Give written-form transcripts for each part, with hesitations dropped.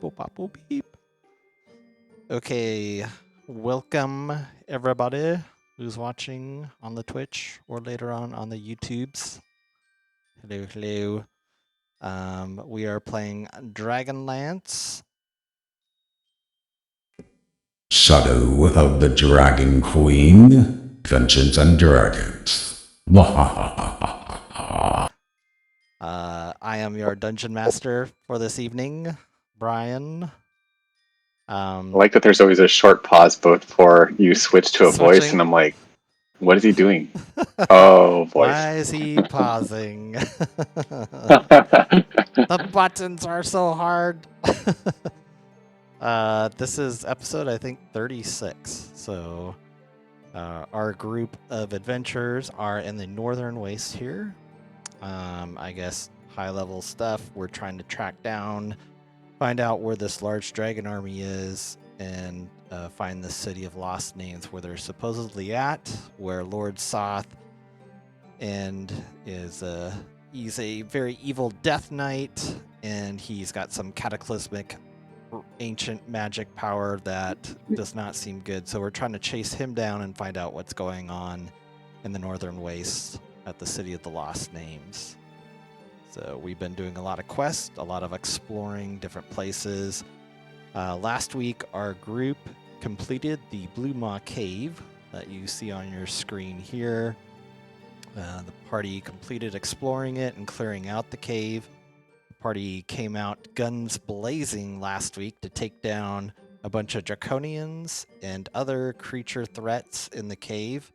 Boop, bop, boop, beep. Okay, welcome everybody who's watching on the Twitch or later on the YouTubes. Hello, hello. We are playing Dragonlance. Shadow of the Dragon Queen, Dungeons and Dragons. I am your dungeon master for this evening, Brian. I like that there's always a short pause before you switch to a voice, Switching. and I'm like, what is he doing? Oh, voice. Why is he pausing? The buttons are so hard. This is episode, I think, 36. So our group of adventurers are in the Northern Waste here. I guess high-level stuff. We're trying to track down, find out where this large dragon army is, and find the City of Lost Names where they're supposedly at, where Lord Soth and he's a very evil death knight, and he's got some cataclysmic ancient magic power that does not seem good. So we're trying to chase him down and find out what's going on in the Northern Wastes at the City of the Lost Names. So we've been doing a lot of quests, a lot of exploring different places. Last week, our group completed the Blue Maw Cave that you see on your screen here. The party completed exploring it and clearing out the cave. The party came out guns blazing last week to take down a bunch of draconians and other creature threats in the cave.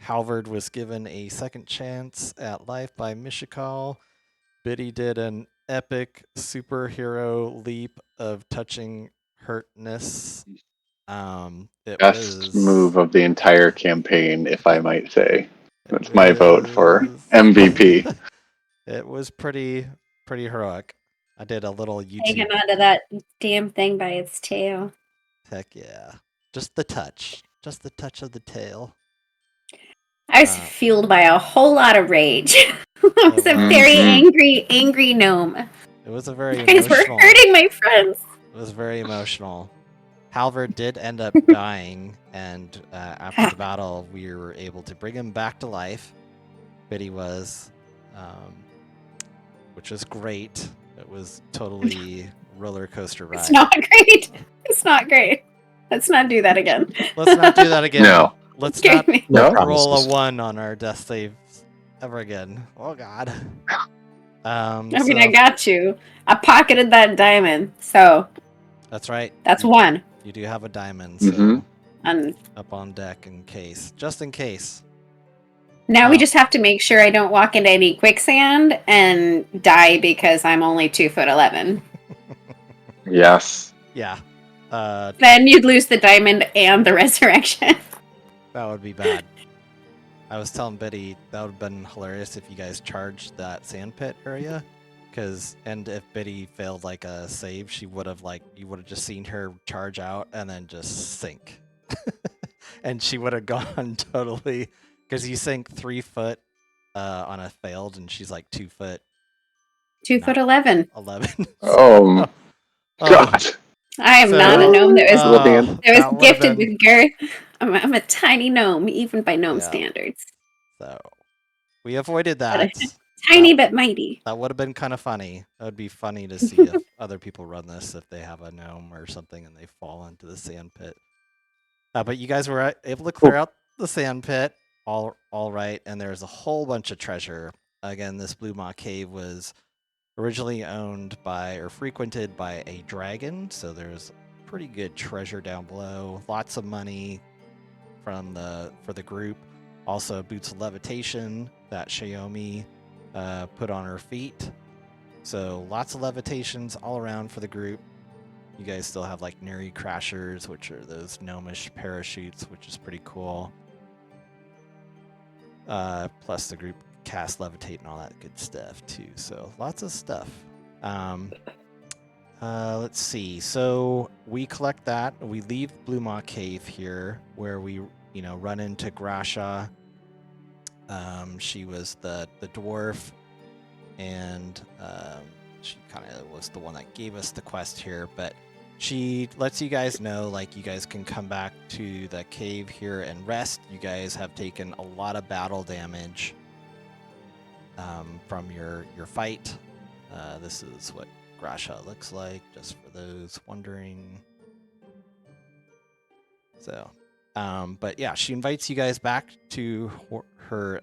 Halvard was given a second chance at life by Mishikal. Biddy did an epic superhero leap of touching hurtness. Best move of the entire campaign, if I might say. That's my vote for MVP. It was pretty heroic. I did a little YouTube. Hanging onto that damn thing by its tail. Heck yeah. Just the touch of the tail. I was fueled by a whole lot of rage. I was a very angry gnome. It was a very You guys were hurting my friends. It was very emotional. Halvard did end up dying, and after the battle, we were able to bring him back to life. Biddy was, which was great. It was totally roller coaster ride. It's not great. It's not great. Let's not do that again. Let's not do that again. No. Let's not No roll a 1 on our death saves ever again. Oh God. I got you. I pocketed that diamond, so that's right. That's 1. You do have a diamond, so and up on deck in case, just in case. Now we just have to make sure I don't walk into any quicksand and die because I'm only 2'11". Yes. Yeah. Then you'd lose the diamond and the resurrection. That would be bad. I was telling Betty that would have been hilarious if you guys charged that sandpit area. And if Biddy failed like a save, she would have you would have just seen her charge out and then just sink. And she would have gone totally, because you sink 3 foot on a failed, and she's like 2 foot. 2'11". 11. Oh, God. I am not a gnome that was gifted with girth. I'm a tiny gnome, even by gnome standards. So we avoided that. Tiny but mighty. That would have been kind of funny. That would be funny to see if other people run this, if they have a gnome or something and they fall into the sand pit. But you guys were able to clear out the sand pit, all right, and there's a whole bunch of treasure. Again, this Blue Maw Cave was originally owned by or frequented by a dragon, so there's pretty good treasure down below. Lots of money for the group. Also, boots of levitation that Xiaomi put on her feet. So lots of levitations all around for the group. You guys still have like Neri Crashers, which are those gnomish parachutes, which is pretty cool. Plus the group cast levitate and all that good stuff too. So lots of stuff. Let's see. So we collect that. We leave Blue Maw Cave here, where we run into Grasha. She was the dwarf, and she kind of was the one that gave us the quest here, but she lets you guys know, like, you guys can come back to the cave here and rest. You guys have taken a lot of battle damage from your fight. This is what Grasha looks like, just for those wondering. So, but yeah, she invites you guys back to her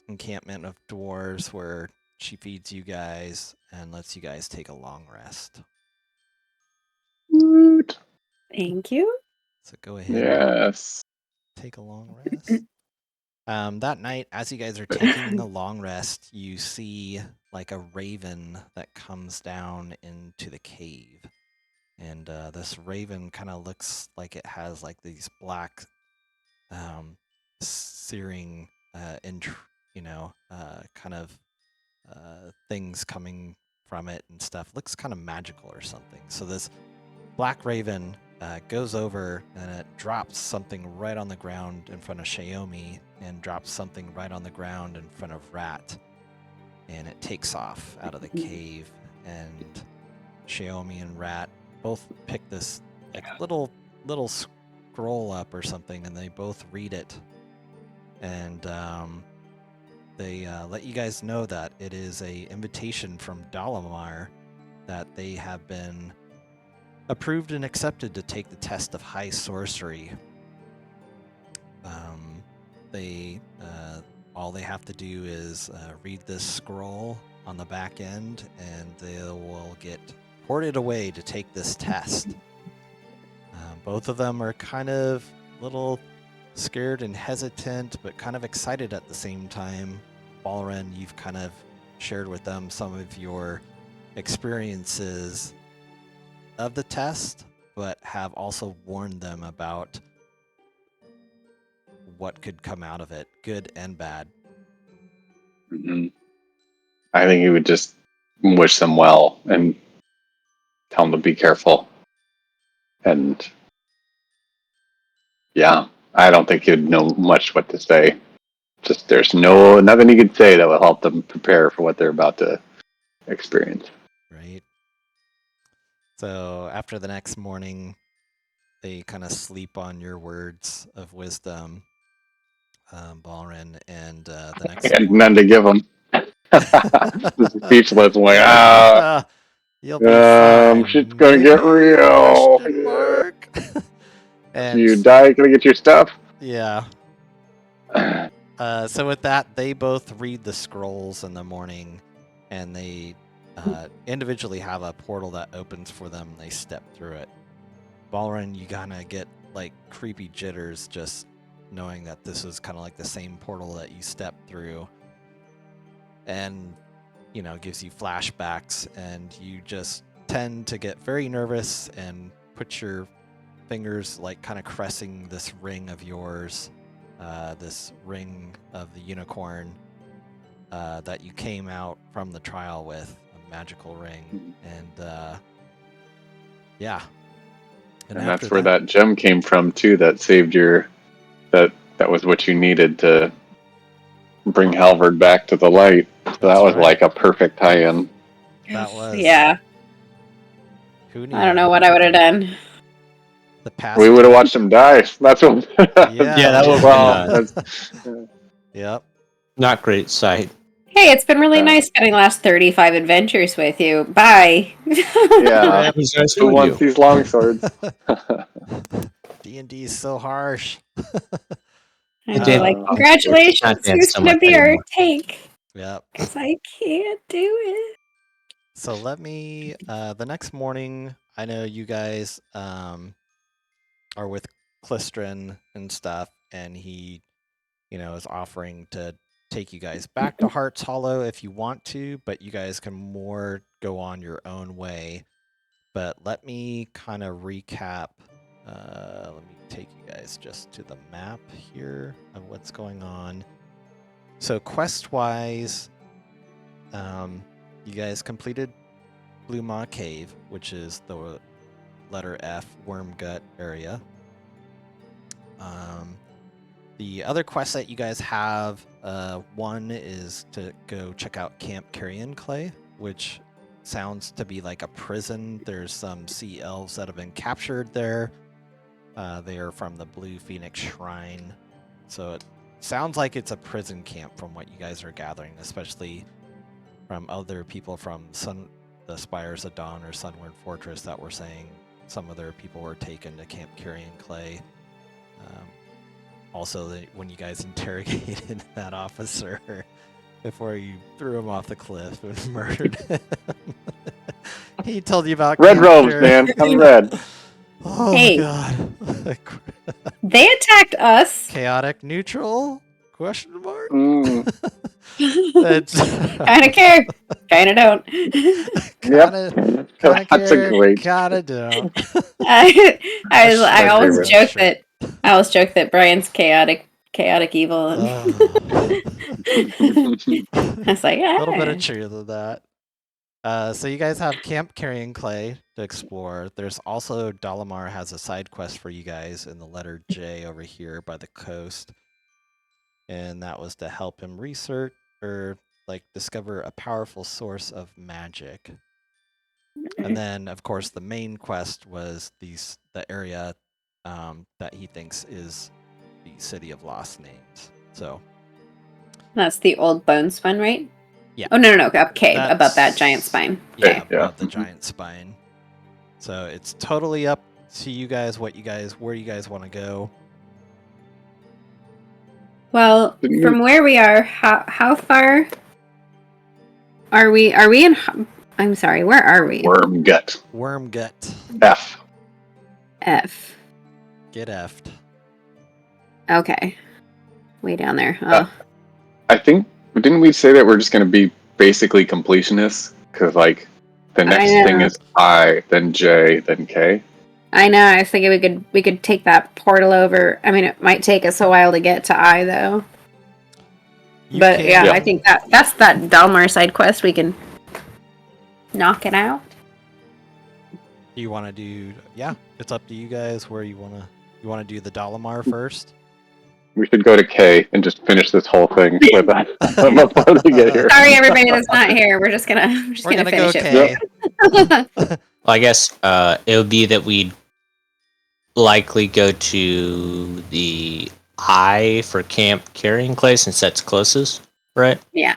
encampment of dwarves, where she feeds you guys and lets you guys take a long rest. Woot. Thank you. So go ahead Yes. and take a long rest. That night, as you guys are taking a long rest, you see like a raven that comes down into the cave. And this raven kind of looks like it has like these black searing kind of things coming from it and stuff. Looks kind of magical or something. So this black raven goes over and it drops something right on the ground in front of Xiaomi, and drops something right on the ground in front of Rat, and it takes off out of the cave. And Xiaomi and Rat both pick this like little scroll up or something, and they both read it, and they let you guys know that it is a invitation from Dalamar, that they have been approved and accepted to take the test of high sorcery. They all they have to do is read this scroll on the back end, and they will get ported away to take this test. Both of them are kind of little scared and hesitant, but kind of excited at the same time. Balren, you've kind of shared with them some of your experiences of the test, but have also warned them about what could come out of it, good and bad. Mm-hmm. I think he would just wish them well and tell them to be careful. And yeah, I don't think he'd know much what to say. Just there's nothing he could say that will help them prepare for what they're about to experience. Right. So after the next morning, they kind of sleep on your words of wisdom, Balren, and the next I had morning, none to give them. Just speechless. I'm like, you'll be fine. shit's gonna get Maybe? real. Question Yeah. mark. If And you die, can I get your stuff? yeah. So with that, they both read the scrolls in the morning, and they individually have a portal that opens for them. And they step through it. Balren, you kind of get like creepy jitters just knowing that this is kind of like the same portal that you stepped through, and gives you flashbacks, and you just tend to get very nervous and put your fingers like kind of caressing this ring of yours, this ring of the unicorn that you came out from the trial with, a magical ring. And yeah. And that's where that gem came from too, that saved your that was what you needed to bring Halvard back to the light. So that was like a perfect tie-in. That was. Yeah. Who knew? I don't know what I would have done. The past. We would have watched him die. That's what. Yeah, that would have been yep. not great sight. Hey, it's been really nice spending the last 35 adventures with you. Bye. Yeah. Who wants these long swords? D&D is so harsh. Congratulations. Who's going to be our take? Yep. Because I can't do it. So let me, the next morning, I know you guys are with Klistrin and stuff, and he, is offering to take you guys back to Heart's Hollow if you want to, but you guys can more go on your own way. But let me kind of recap. Let me take you guys just to the map here of what's going on. So quest-wise, you guys completed Blue Maw Cave, which is the letter F Wormgut area. The other quests that you guys have, one is to go check out Camp Carrionclay, which sounds to be like a prison. There's some sea elves that have been captured there. They are from the Blue Phoenix Shrine. So it sounds like it's a prison camp from what you guys are gathering, especially from other people from the Spires of Dawn or Sunward Fortress that were saying some of their people were taken to Camp Carrionclay. Also, when you guys interrogated that officer before you threw him off the cliff and murdered him, he told you about Red Camp robes, man. I'm red. Oh Hey. my god. They attacked us. Chaotic neutral? Question mark? That's Kind of care, kind of don't. Kinda a care, great. kinda don't. I always favorite. joke that Brian's chaotic evil. And Oh. I was like, A little bit yeah. of truth of that. So you guys have Camp Carrionclay to explore. There's also Dalamar has a side quest for you guys in the letter J over here by the coast. And that was to help him research or discover a powerful source of magic. And then of course the main quest was the area that he thinks is the City of Lost Names. So That's the old bone spine, right? Yeah. Oh no, okay, That's- above that giant spine. yeah, Yeah. above the giant spine. So it's totally up to you guys where you guys want to go. Well, Didn't from where we are, how far are we? Are we in? I'm sorry, where are we? Worm gut. Worm gut. F. F. Get effed. Okay, way down there. Oh, I think, didn't we say that we're just going to be basically completionists? Because, like, the next thing is I, then J, then K. I know. I was thinking we could take that portal over. I mean, it might take us a while to get to I though. But yeah, I think that's that Dalmar side quest. We can knock it out. Do you want to do? Yeah, it's up to you guys where you want to. You want to do the Dalamar first? We should go to K and just finish this whole thing with that before they get here. Sorry, everybody that's not here. We're just gonna We're finish go it. K. Well, I guess it would be that we'd likely go to the I for Camp Carrionclay since that's closest, right? Yeah.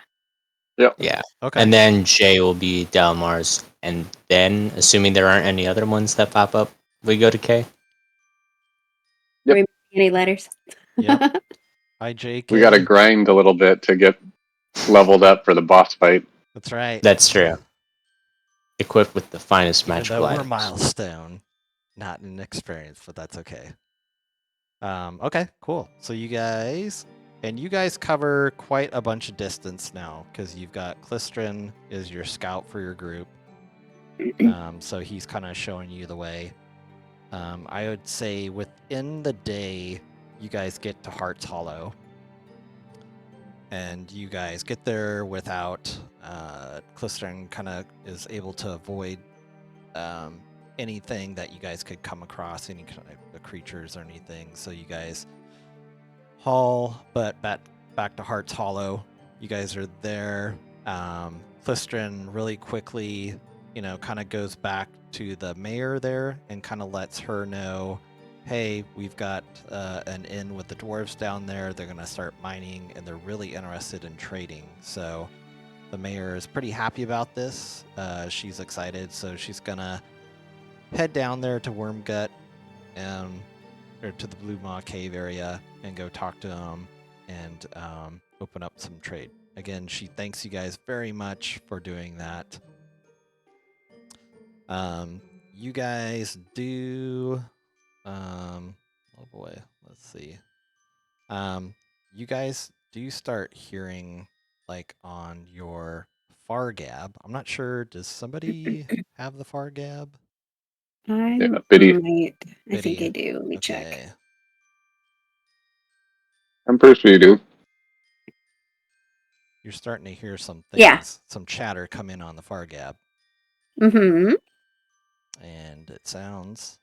Yep. Yeah. Okay. And then J will be Dalmar's, and then, assuming there aren't any other ones that pop up, we go to K. Any letters? Yep. IJK. We got to grind a little bit to get leveled up for the boss fight. That's right. That's true. Equipped with the finest And magical we're items. milestone, not an experience, but that's okay. Okay, cool. So you guys cover quite a bunch of distance now because you've got Klistrin is your scout for your group. So he's kind of showing you the way. I would say within the day, you guys get to Heart's Hollow. And you guys get there without Klistrin kind of is able to avoid anything that you guys could come across, any kind of creatures or anything. So you guys haul, but back to Heart's Hollow. You guys are there. Klistrin really quickly, kind of goes back to the mayor there and kind of lets her know, hey, we've got an inn with the dwarves down there. They're going to start mining, and they're really interested in trading. So the mayor is pretty happy about this. She's excited, so she's going to head down there to Wormgut or to the Blue Maw Cave area and go talk to them and open up some trade. Again, she thanks you guys very much for doing that. You guys do... oh boy, let's see. You guys do start hearing, on your Fargab. I'm not sure, does somebody have the Fargab? Biddy. I think I do. Let me check. I'm pretty sure you do. You're starting to hear some things, some chatter come in on the Fargab. Mm-hmm. And it sounds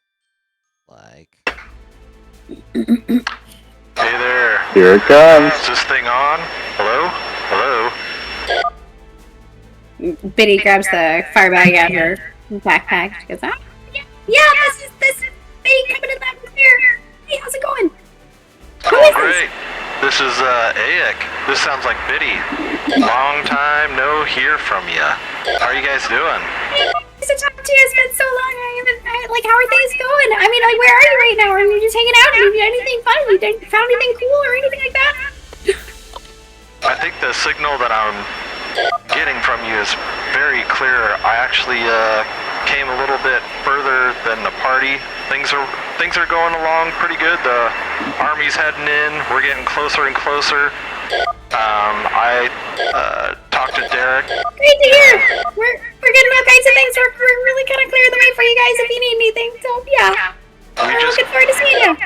like... Hey there. Here it comes. Is this thing on? Hello? Hello? Biddy grabs the fire bag out of her backpack. She goes, this is Biddy coming in loud and clear. Hey, how's it going? Who is Great. This is Aik. This sounds like Biddy. Long time no hear from you. How are you guys doing? Nice to talk to you. It's been so long. How are things going? I mean, where are you right now? Are you just hanging out? Have you done anything fun? Have you found anything cool or anything like that? I think the signal that I'm getting from you is very clear. I actually came a little bit further than the party. Things are going along pretty good. The army's heading in. We're getting closer and closer. I talked to Derek. Great to hear. We're getting all kinds of things. We're really kind of clearing the way for you guys if you need anything. So yeah, we're looking forward to seeing you.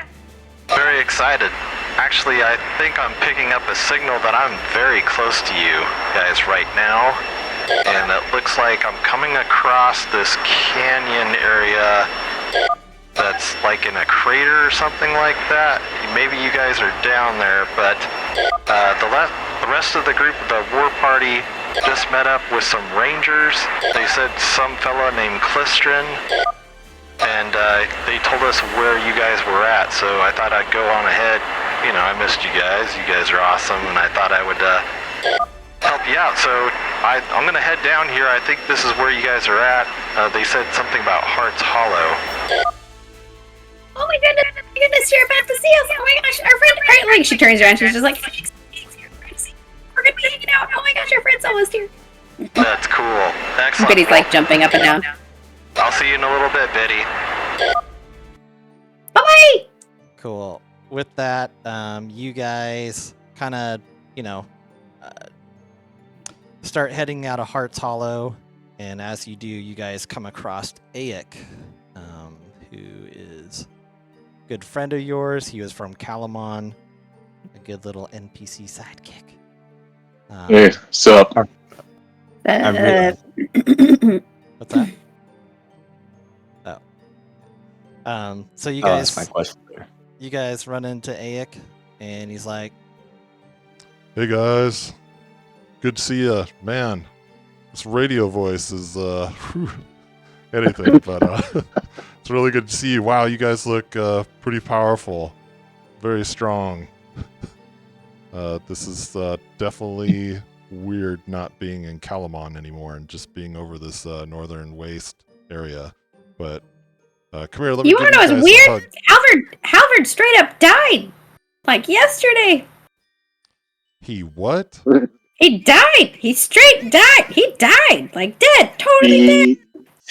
Very excited. Actually, I think I'm picking up a signal that I'm very close to you guys right now. And it looks like I'm coming across this canyon area that's like in a crater or something like that. Maybe you guys are down there, but the rest of the group, the war party, just met up with some rangers. They said some fella named Klistrin, and they told us where you guys were at, so I thought I'd go on ahead. You know, I missed you guys. You guys are awesome, and I thought I would help you out. So I'm gonna head down here. I think this is where you guys are at. They said something about Heart's Hollow. Oh my goodness, you're about to see us. Oh my gosh, our friend, right? She turns around, she's just like, we're gonna be hanging out. Oh my gosh, our friend's almost here. That's cool. Excellent. Biddy's like jumping up and down. I'll see you in a little bit, Biddy. Bye-bye! Cool. With that, you guys kind of, start heading out of Heart's Hollow, and as you do, you guys come across Aik, who is a good friend of yours. He was from Calamon, a good little NPC sidekick. Hey, sup? What's that? Oh. So you guys, that's my question there. You guys run into Aik, and he's like, "Hey guys, good to see ya, man. This radio voice is anything, but it's really good to see you. Wow, you guys look pretty powerful, very strong. This is definitely weird not being in Calamon anymore and just being over this northern waste area. But come here, let me. You want to know what's weird? Halvard straight up died, like yesterday. He what? He died. He straight died. He died, like dead, totally dead.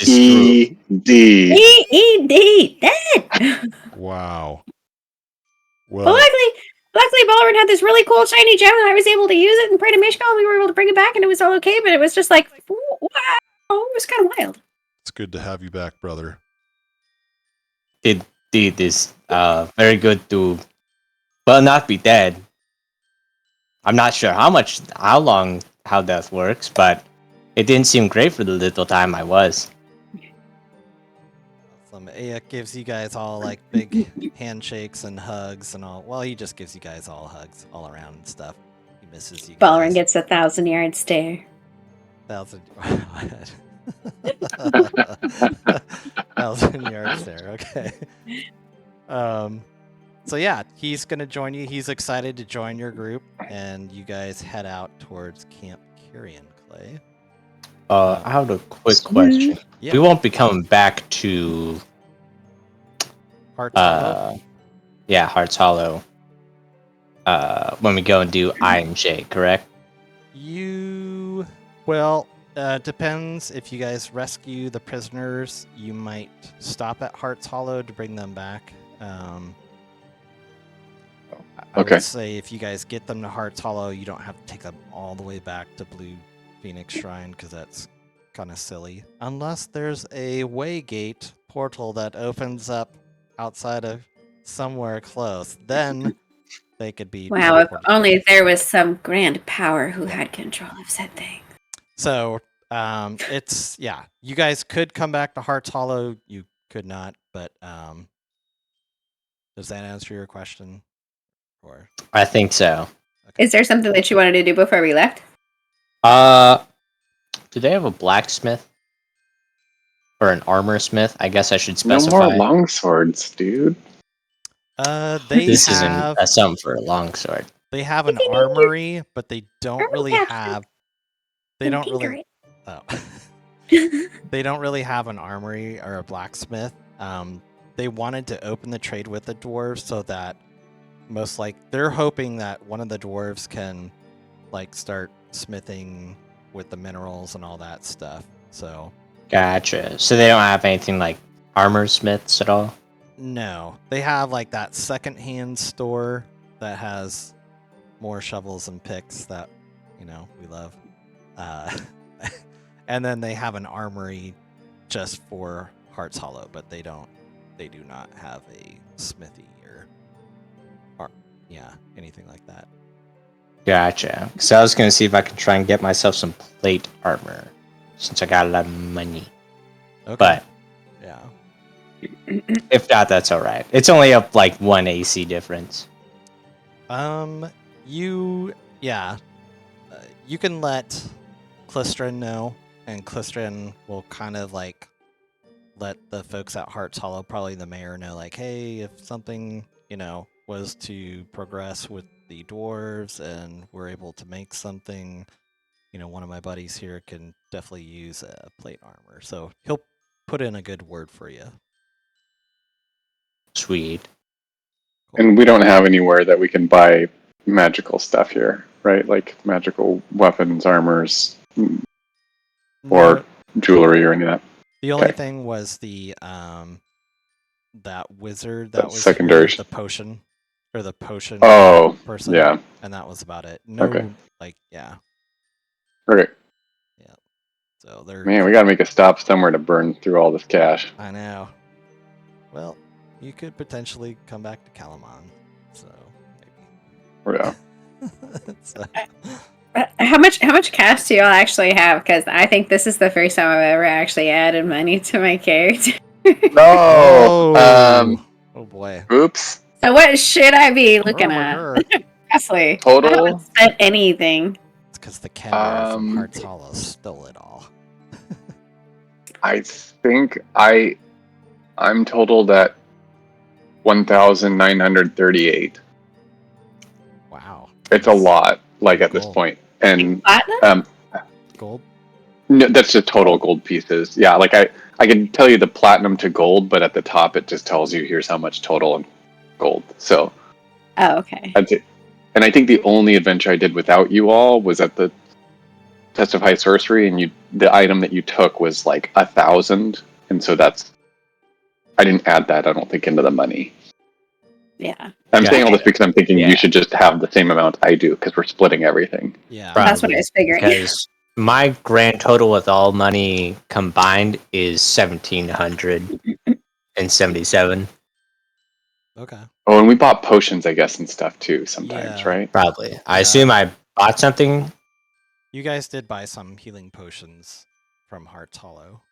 E-D. E-E-D, dead. Wow. Well, Well, luckily, Ballard had this really cool shiny gem, and I was able to use it and pray to Mishka, and we were able to bring it back, and it was all okay. But it was just like, wow, it was kind of wild. it's good to have you back, brother. It is very good to, well, not be dead. I'm not sure how long death works, but it didn't seem great for the little time I was. Aik gives you guys all like big handshakes and hugs and all. Well, he just gives you guys all hugs all around and stuff. He misses you guys. Ballard gets 1,000-yard stare. 1,000 yards there. Okay. So yeah, he's gonna join you. He's excited to join your group, and you guys head out towards Camp Carrionclay. I have a quick question. Yeah. We won't be coming back to Heart's Hollow? Heart's Hollow. When we go and do I and J, correct? Depends. If you guys rescue the prisoners, you might stop at Heart's Hollow to bring them back. I would say if you guys get them to Heart's Hollow, you don't have to take them all the way back to Blue Phoenix Shrine, because that's kind of silly. Unless there's a Waygate portal that opens up outside of somewhere close, then they could be. Wow, if only there was some grand power who had control of said thing. So, you guys could come back to Heart's Hollow. You could not, but does that answer your question? Or I think so. Okay. Is there something that you wanted to do before we left? Do they have a blacksmith? Or an armor smith? I guess I should No specify. more longswords, dude. They This have isn't something for a longsword. they have an armory, but they don't really have. They don't really. Oh. They don't really have an armory or a blacksmith. They wanted to open the trade with the dwarves so that they're hoping that one of the dwarves can like start smithing with the minerals and all that stuff. So Gotcha. So they don't have anything like armor smiths at all? no, they have like that secondhand store that has more shovels and picks that we love. And then they have an armory just for Hearts Hollow, but they do not have a smithy or anything like that. Gotcha. So I was gonna see if I could try and get myself some plate armor, since I got a lot of money. Okay. But yeah, if not, that's all right. It's only up like 1 AC difference. you can let Klystron know, and Klystron will kind of like let the folks at Hearts Hollow, probably the mayor, know like, hey, if something was to progress with the dwarves and we're able to make something, one of my buddies here can definitely use a plate armor, so he'll put in a good word for you. Sweet. Cool. And we don't have anywhere that we can buy magical stuff here, right? Like magical weapons, armors, or No, jewelry or any of that. the only okay. thing was the that wizard that That's was secondary. here, the potion Oh, person. yeah. And that was about it. No, Okay. yeah. Okay. Yeah. So they're. Man, we gotta make a stop somewhere to burn through all this cash. I know. Well, you could potentially come back to Kalamon, so maybe. Yeah. So. How much cash do y'all actually have? Because I think this is the first time I've ever actually added money to my character. No. Oh boy. Oops. So what should I be looking at? Murder. Honestly, Total? I haven't spent anything. It's because the Kendra from Hearts Hollow stole it all. I think I'm totaled at 1,938. Wow. It's a lot, like at this Gold. point. And Platinum? Gold? no, that's just total gold pieces. Yeah, like I can tell you the platinum to gold, but at the top it just tells you here's how much total in gold. So Oh, okay. that's it. And I think the only adventure I did without you all was at the Test of High Sorcery, and the item that you took was like 1,000, and so I didn't add that, I don't think, into the money. Yeah. I'm saying all this because I'm thinking you should just have the same amount I do, because we're splitting everything. Yeah. That's what I was figuring. Because my grand total with all money combined is 1,777. Okay. Oh, and we bought potions, I guess, and stuff too sometimes, right? Probably. I assume I bought something. You guys did buy some healing potions from Hearts Hollow.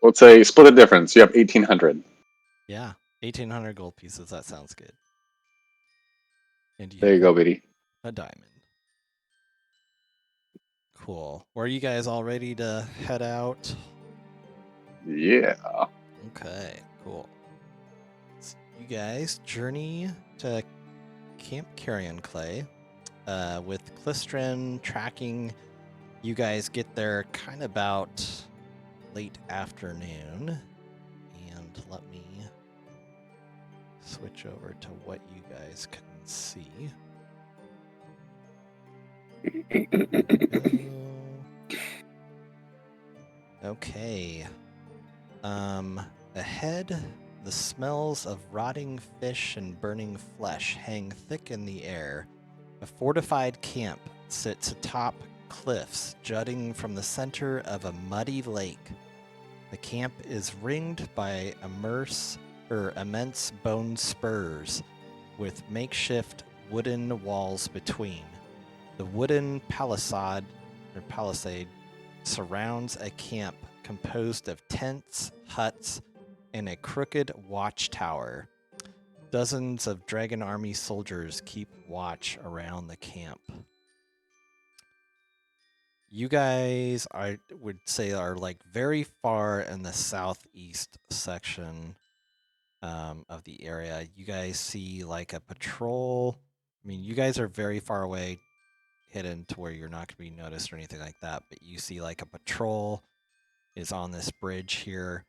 Let's say split the difference. You have 1,800. Yeah, 1,800 gold pieces. That sounds good. And There you go, Biddy. A diamond. Cool. Were you guys all ready to head out? Yeah. Okay, cool. So you guys journey to Camp Carrionclay with Klystron tracking. You guys get there kind of about late afternoon. And let me switch over to what you guys can see. Okay. Ahead, the smells of rotting fish and burning flesh hang thick in the air. A fortified camp sits atop cliffs jutting from the center of a muddy lake. The camp is ringed by immense bone spurs with makeshift wooden walls between. The wooden palisade surrounds a camp composed of tents, huts, and a crooked watchtower. Dozens of Dragon Army soldiers keep watch around the camp. You guys, I would say, are like very far in the southeast section of the area. You guys see like a patrol. I mean, you guys are very far away, hidden to where you're not going to be noticed or anything like that, but you see like a patrol is on this bridge here,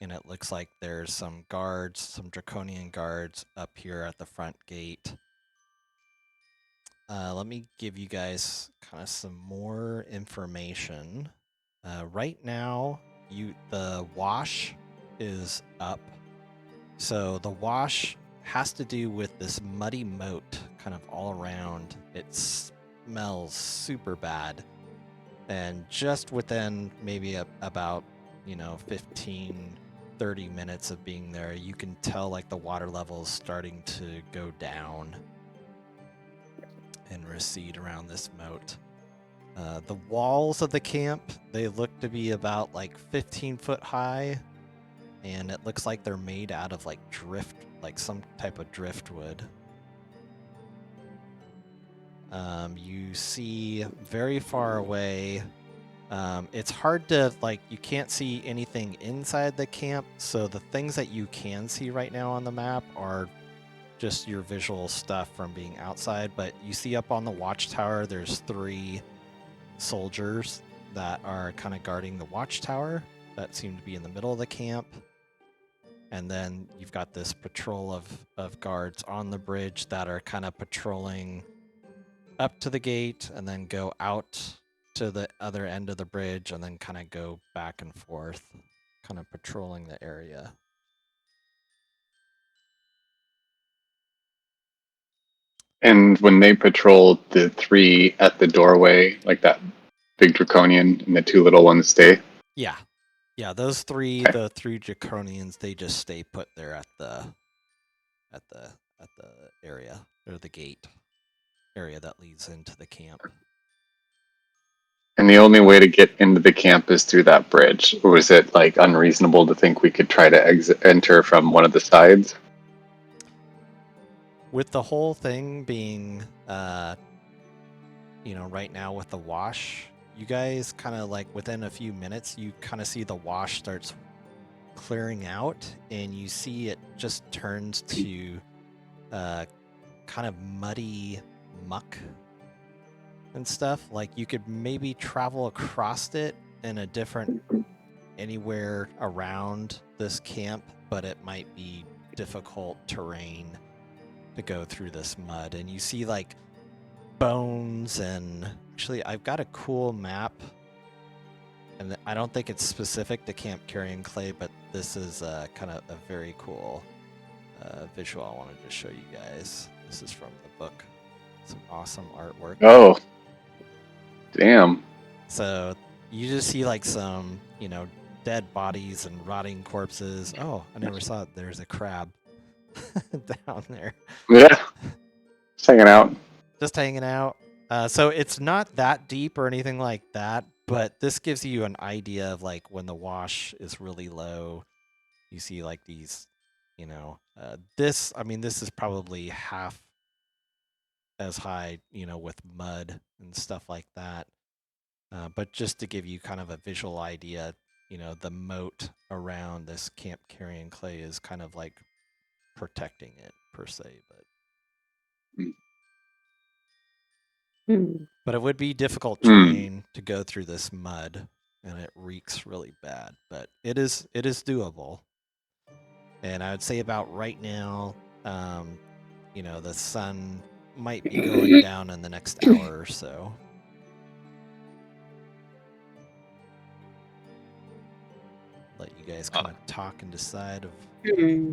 and it looks like there's some guards, some draconian guards up here at the front gate. Let me give you guys kind of some more information. Right now, the wash is up. So the wash has to do with this muddy moat kind of all around. It smells super bad. And just within maybe about, 15, 30 minutes of being there, you can tell like the water level is starting to go down and recede around this moat. The walls of the camp, they look to be about like 15 foot high, and it looks like they're made out of like some type of driftwood. You see very far away. It's hard to, you can't see anything inside the camp, so the things that you can see right now on the map are just your visual stuff from being outside, but you see up on the watchtower, there's 3 soldiers that are kind of guarding the watchtower that seem to be in the middle of the camp. And then you've got this patrol of guards on the bridge that are kind of patrolling up to the gate and then go out to the other end of the bridge and then kind of go back and forth, kind of patrolling the area. And when they patrol, the 3 at the doorway, like that big draconian, and the 2 little ones stay? Yeah. Yeah, those 3, the 3 draconians, they just stay put there at the area, or the gate area that leads into the camp. And the only way to get into the camp is through that bridge? Or was it like unreasonable to think we could try to enter from one of the sides? With the whole thing being, right now with the wash, you guys kind of like within a few minutes, you kind of see the wash starts clearing out, and you see it just turns to kind of muddy muck and stuff. Like you could maybe travel across it in a different anywhere around this camp, but it might be difficult terrain to go through this mud. And you see like bones, and actually I've got a cool map, and I don't think it's specific to Camp Carrionclay, but this is kind of a very cool visual I wanted to show you guys. This is from the book. Some awesome artwork. Oh, damn. So you just see like some, dead bodies and rotting corpses. Oh, I never saw it. There's a crab down there. Yeah. Just hanging out. Just hanging out. So it's not that deep or anything like that, but this gives you an idea of like when the wash is really low, you see like these, this is probably half as high, with mud and stuff like that. But just to give you kind of a visual idea, the moat around this Camp Carrionclay is kind of like protecting it per se, but it would be difficult terrain to go through this mud, and it reeks really bad, but it is doable. And I would say about right now, the sun might be going down in the next hour or so. Let you guys kind of talk and decide of.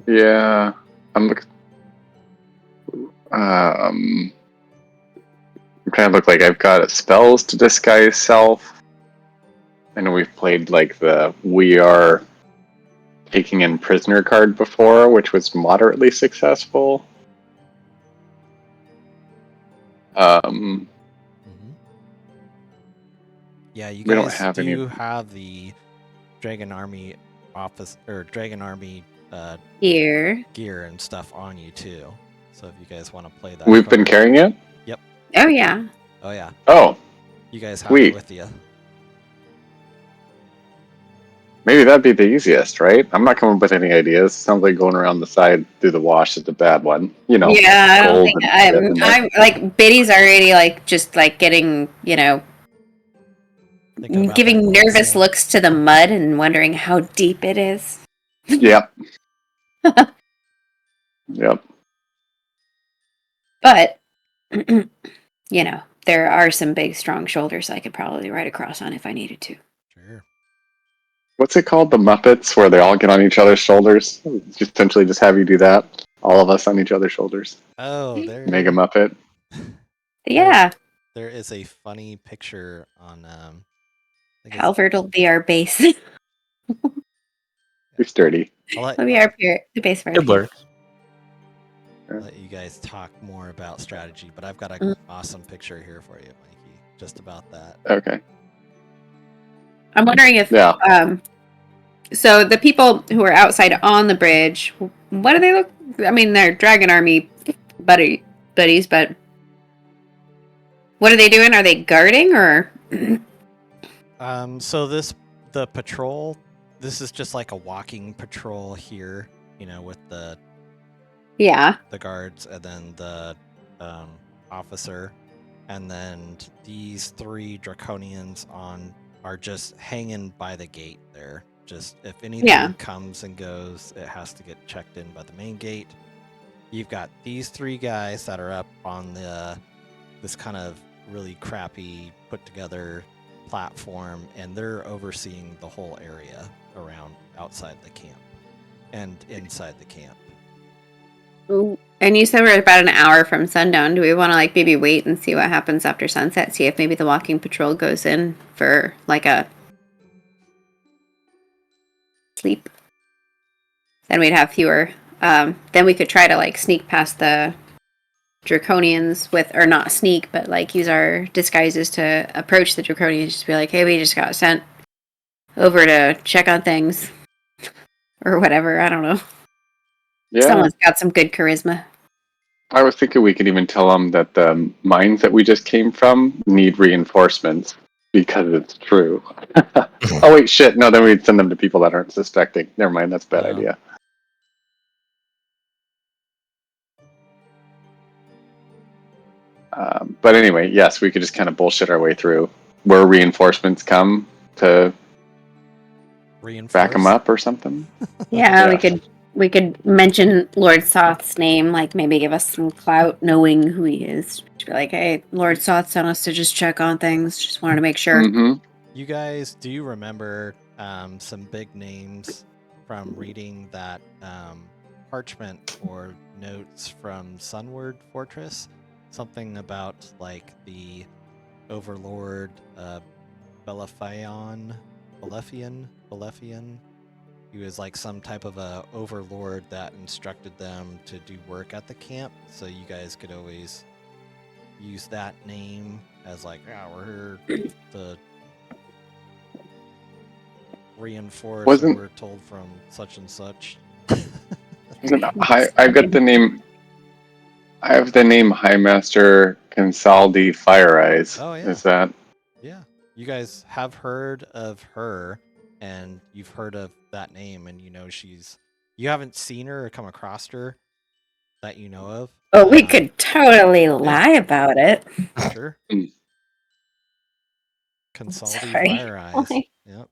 Yeah, I'm trying to look like I've got spells to disguise self. I know we've played like the We Are Taking in Prisoner card before, which was moderately successful. Yeah, you guys have the Dragon Army office or Dragon Army gear and stuff on you too. So if you guys want to play that, we've been carrying it. Yep. Oh yeah. Oh yeah. Oh, You guys have it with you. Maybe that'd be the easiest, right? I'm not coming up with any ideas. Sounds like going around the side through the wash is the bad one. You know. Yeah, I don't think I'm like Biddy's already like just like getting, you know, giving nervous looks to the mud and wondering how deep it is. Yep. Yep. But you know, there are some big strong shoulders I could probably ride across on if I needed to. Sure. What's it called? The Muppets, where they all get on each other's shoulders? Just essentially just have you do that. All of us on each other's shoulders. Oh, there. Mega Muppet. Yeah. There is a funny picture on. Halvard will be our base. You're sturdy. He'll be our the base for our work. I'll let you guys talk more about strategy, but I've got an awesome picture here for you, Mikey. Just about that. Okay. I'm wondering if so the people who are outside on the bridge, what do they look? I mean, they're Dragon Army buddies, but what are they doing? Are they guarding or? So the patrol. This is just like a walking patrol here, you know, with the guards and then the officer, and then these 3 draconians are just hanging by the gate there. Just if anything comes and goes, it has to get checked in by the main gate. You've got these 3 guys that are up on this kind of really crappy put together platform, and they're overseeing the whole area around outside the camp and inside the camp. Ooh. And you said we're about an hour from sundown. Do we want to like maybe wait and see what happens after sunset? See if maybe the walking patrol goes in for like a sleep. Then we'd have fewer. Then we could try to like sneak past the Draconians with, or not sneak, but like use our disguises to approach the Draconians. Just be like, hey, we just got sent over to check on things or whatever. I don't know. Yeah. Someone's got some good charisma. I was thinking we could even tell them that the mines that we just came from need reinforcements because it's true. Oh wait, shit. No, then we'd send them to people that aren't suspecting. Never mind, that's a bad idea. But anyway, yes, we could just kind of bullshit our way through. Where reinforcements come to back them up or something. Yeah, we could mention Lord Soth's name, like maybe give us some clout knowing who he is. Just be like, hey, Lord Soth sent us to just check on things. Just wanted to make sure. Mm-hmm. You guys, do you remember some big names from reading that parchment or notes from Sunward Fortress? Something about like the Overlord Belefian. He was like some type of a overlord that instructed them to do work at the camp, so you guys could always use that name as like, we're here to reinforce what we're told from such and such. I've got the name. I have the name High Master Consaldi Fire Eyes. Oh yeah. Is that? Yeah. You guys have heard of her, and you've heard of that name, and you know you haven't seen her or come across her that you know of. Oh, we could totally lie about it. Sure. Consaldi Fire Eyes. Yep.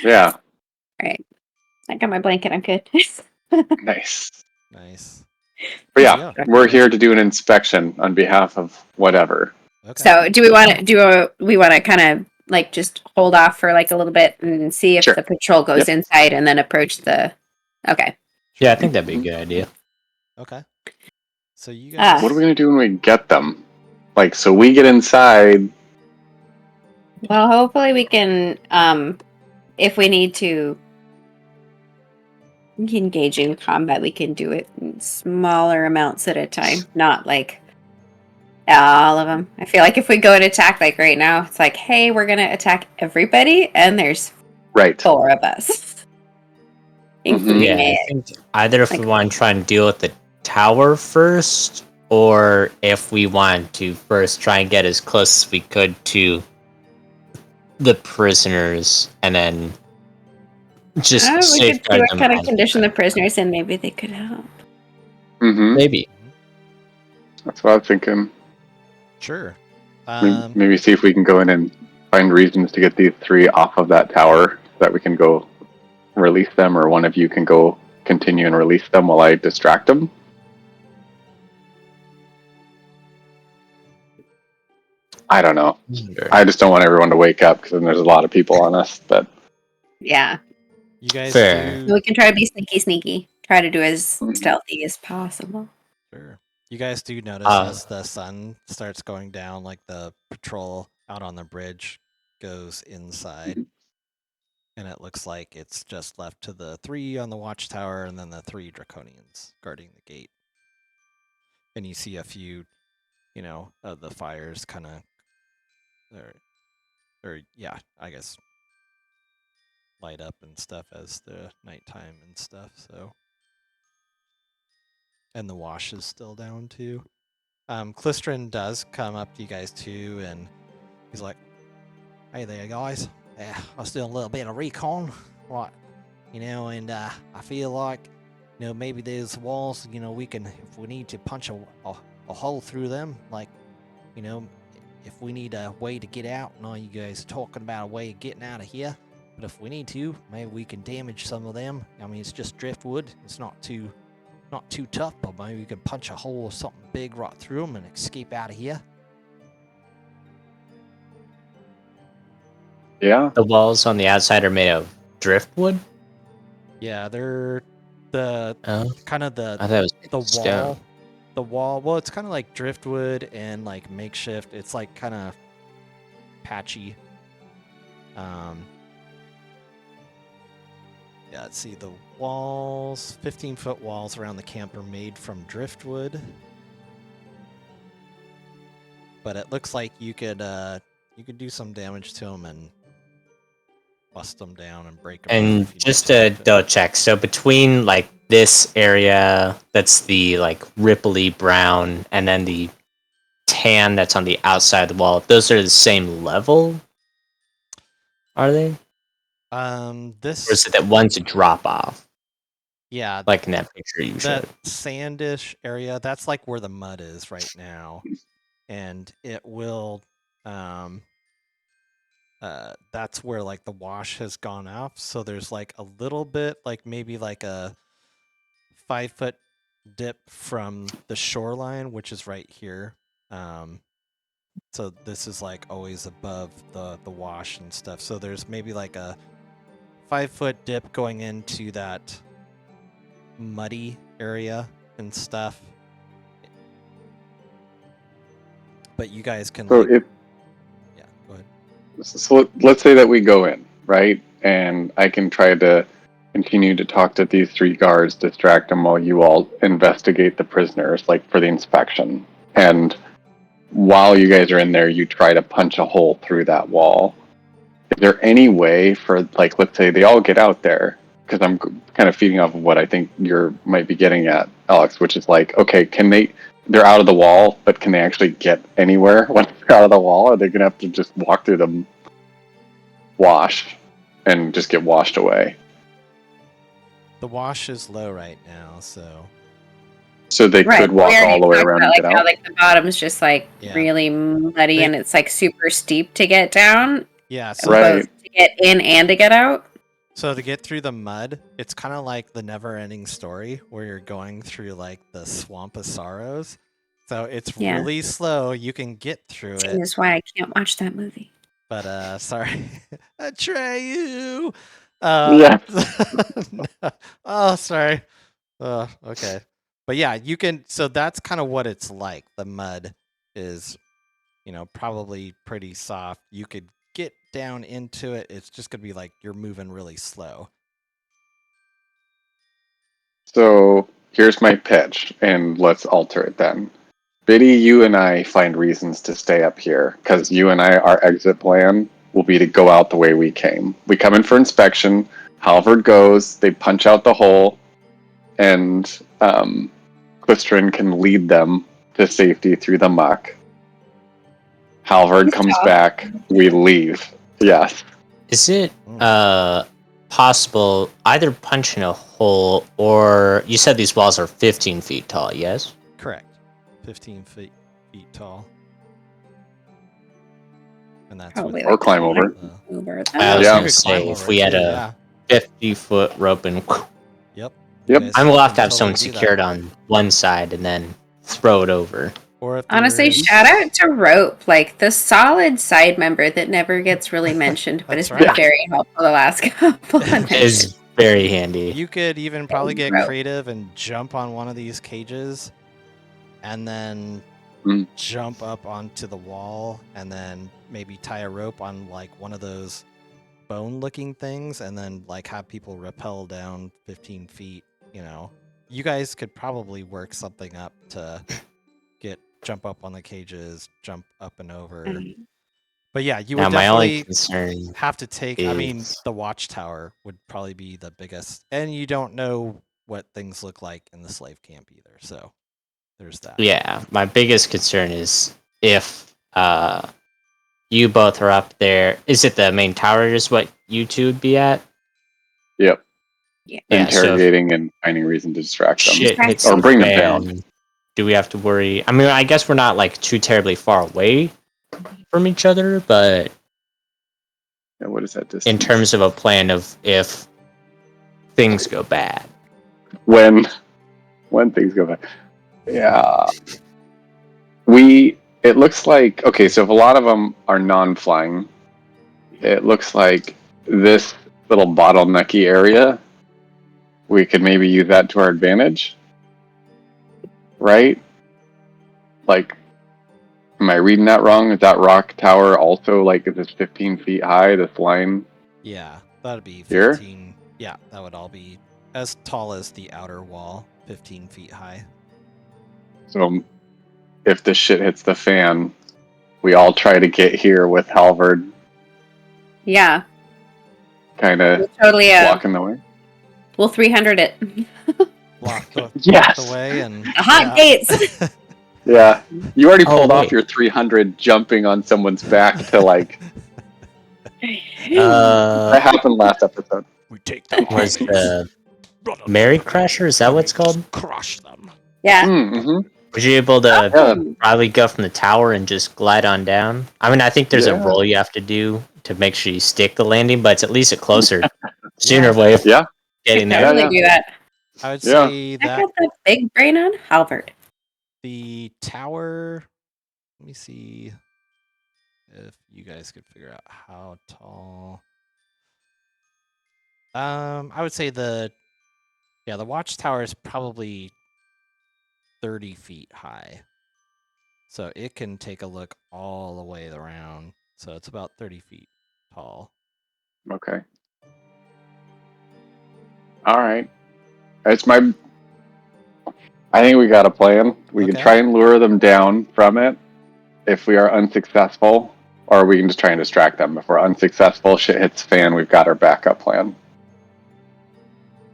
Yeah. All right. I got my blanket. I'm good. Nice. But yeah, we're here to do an inspection on behalf of whatever. Okay. So do we want to kind of like just hold off for like a little bit and see if the patrol goes inside and then approach the... Okay. Yeah, I think that'd be a good idea. Okay. So you guys... What are we going to do when we get them? Like, so we get inside... Well, hopefully we can, if we need to engage in combat, we can do it in smaller amounts at a time, not like all of them. I feel like if we go and attack like right now, it's like, hey, we're going to attack everybody, and there's 4 of us. I think either if we want to try and deal with the tower first, or if we want to first try and get as close as we could to the prisoners, and then just we could see safeguard what them. kind of condition the prisoners in. Maybe they could help. Mm-hmm. Maybe. That's what I was thinking. Sure. Maybe see if we can go in and find reasons to get these 3 off of that tower so that we can go release them, or one of you can go continue and release them while I distract them. I don't know. I just don't want everyone to wake up, because then there's a lot of people on us. But Yeah. You guys Fair. So we can try to be sneaky. Try to do as stealthy as possible. Sure. You guys do notice as the sun starts going down, like the patrol out on the bridge goes inside, and it looks like it's just left to the 3 on the watchtower and then the 3 draconians guarding the gate. And you see a few, of the fires kind of, I guess, light up and stuff as the nighttime and stuff. So, and the wash is still down too. Clistrin does come up to you guys too, and he's like, "Hey there, guys. I was doing a little bit of recon, right? And I feel like, maybe there's walls. We can, if we need to punch a hole through them, like, if we need a way to get out. And all you guys are talking about a way of getting out of here. But if we need to, maybe we can damage some of them. I mean, it's just driftwood. It's not too tough, but maybe we can punch a hole or something big right through them and escape out of here." yeah, The walls on the outside are made of driftwood? Yeah, they're the kind of I thought it was the stone. wall. The wall. Well, it's kind of like driftwood and like makeshift. It's like kind of patchy. Yeah, let's see. The walls, 15-foot walls around the camp are made from driftwood. But it looks like you could do some damage to them and bust them down and break them. And just to double check, so between like this area that's the like ripply brown and then the tan that's on the outside of the wall, those are the same level? Are they? This, or is it that one's a drop off? Yeah, like in that picture you showed. That sandish area, that's like where the mud is right now, and it will. That's where like the wash has gone off. So there's like a little bit, like maybe like a 5-foot dip from the shoreline, which is right here. So this is like always above the wash and stuff. So there's maybe like a 5-foot dip going into that muddy area and stuff. But you guys can. So yeah, go ahead. So let's say that we go in, right? And I can try to continue to talk to these 3 guards, distract them while you all investigate the prisoners, like for the inspection. And while you guys are in there, you try to punch a hole through that wall. Is there any way for, like, let's say they all get out there, because I'm kind of feeding off of what I think you might be getting at, Alex, which is like, okay, they're out of the wall, but can they actually get anywhere when they're out of the wall? Or are they going to have to just walk through the wash and just get washed away? The wash is low right now, so they could walk all the way around and get out? Like the bottom's just like really muddy and it's like super steep to get down. Yeah, so both to get in and to get out. So to get through the mud, it's kind of like the never-ending story where you're going through like the swamp of sorrows. So it's really slow. You can get through it. That's why I can't watch that movie. But sorry, Atreyu. Yeah. Oh, sorry. Okay. But yeah, you can. So that's kind of what it's like. The mud is, probably pretty soft. You could get down into it. It's just gonna be like you're moving really slow. So here's my pitch, and let's alter it then. Biddy, you and I find reasons to stay up here, because you and I, our exit plan will be to go out the way we came. We come in for inspection, Halvard goes, they punch out the hole, and Quistrin can lead them to safety through the muck. Halvard comes back. We leave. Yes. Is it possible either punching a hole or you said these walls are 15 feet tall? Yes. Correct. 15 feet tall. And that's Probably or climb over. I was Yeah. gonna say if we had a 50-foot rope and Yep. I'm gonna have to have someone secured on one side and then throw it over. Or if honestly, shout out to Rope, like the solid side member that never gets really mentioned, but has been very helpful the last couple of It is very handy. You could even probably get creative and jump on one of these cages and then jump up onto the wall and then maybe tie a rope on like one of those bone-looking things and then like have people rappel down 15 feet, you know. You guys could probably work something up to jump up on the cages, jump up and over. But yeah, you would definitely have to take, I mean, the watchtower would probably be the biggest. And you don't know what things look like in the slave camp either. So there's that. Yeah, my biggest concern is if you both are up there. Is it the main tower is what you two would be at? Yep. Yeah. Interrogating and finding reason to distract them. Hits or bring them down. Do we have to worry? I mean, I guess we're not like too terribly far away from each other, but what is that distance? In terms of a plan of if things go bad. When things go bad. Yeah. It looks like, okay, so if a lot of them are non-flying, it looks like this little bottlenecky area, we could maybe use that to our advantage. Right? Like, am I reading that wrong? Is that rock tower also like, is this 15 feet high, this line? Yeah, that'd be 15. Here? Yeah, that would all be as tall as the outer wall, 15 feet high. So if this shit hits the fan, we all try to get here with Halvard. Yeah. Kind of totally blocking the way. We'll 300 it. Block the way and the hot gates. Yeah, you already pulled off your 300 jumping on someone's back to like. That happened last episode. We take them. Was the Mary Crusher? Is that what it's called? Crush them. Yeah. Mm-hmm. Was you able to probably go from the tower and just glide on down? I mean, I think there's a roll you have to do to make sure you stick the landing, but it's at least a closer, sooner way of getting there. Totally do that. I would say that. I got the big brain on Halvard. The tower. Let me see if you guys could figure out how tall. I would say the watchtower is probably 30 feet high. So it can take a look all the way around. So it's about 30 feet tall. Okay. All right. I think we got a plan. We can try and lure them down from it if we are unsuccessful, or we can just try and distract them. If we're unsuccessful, shit hits fan, we've got our backup plan.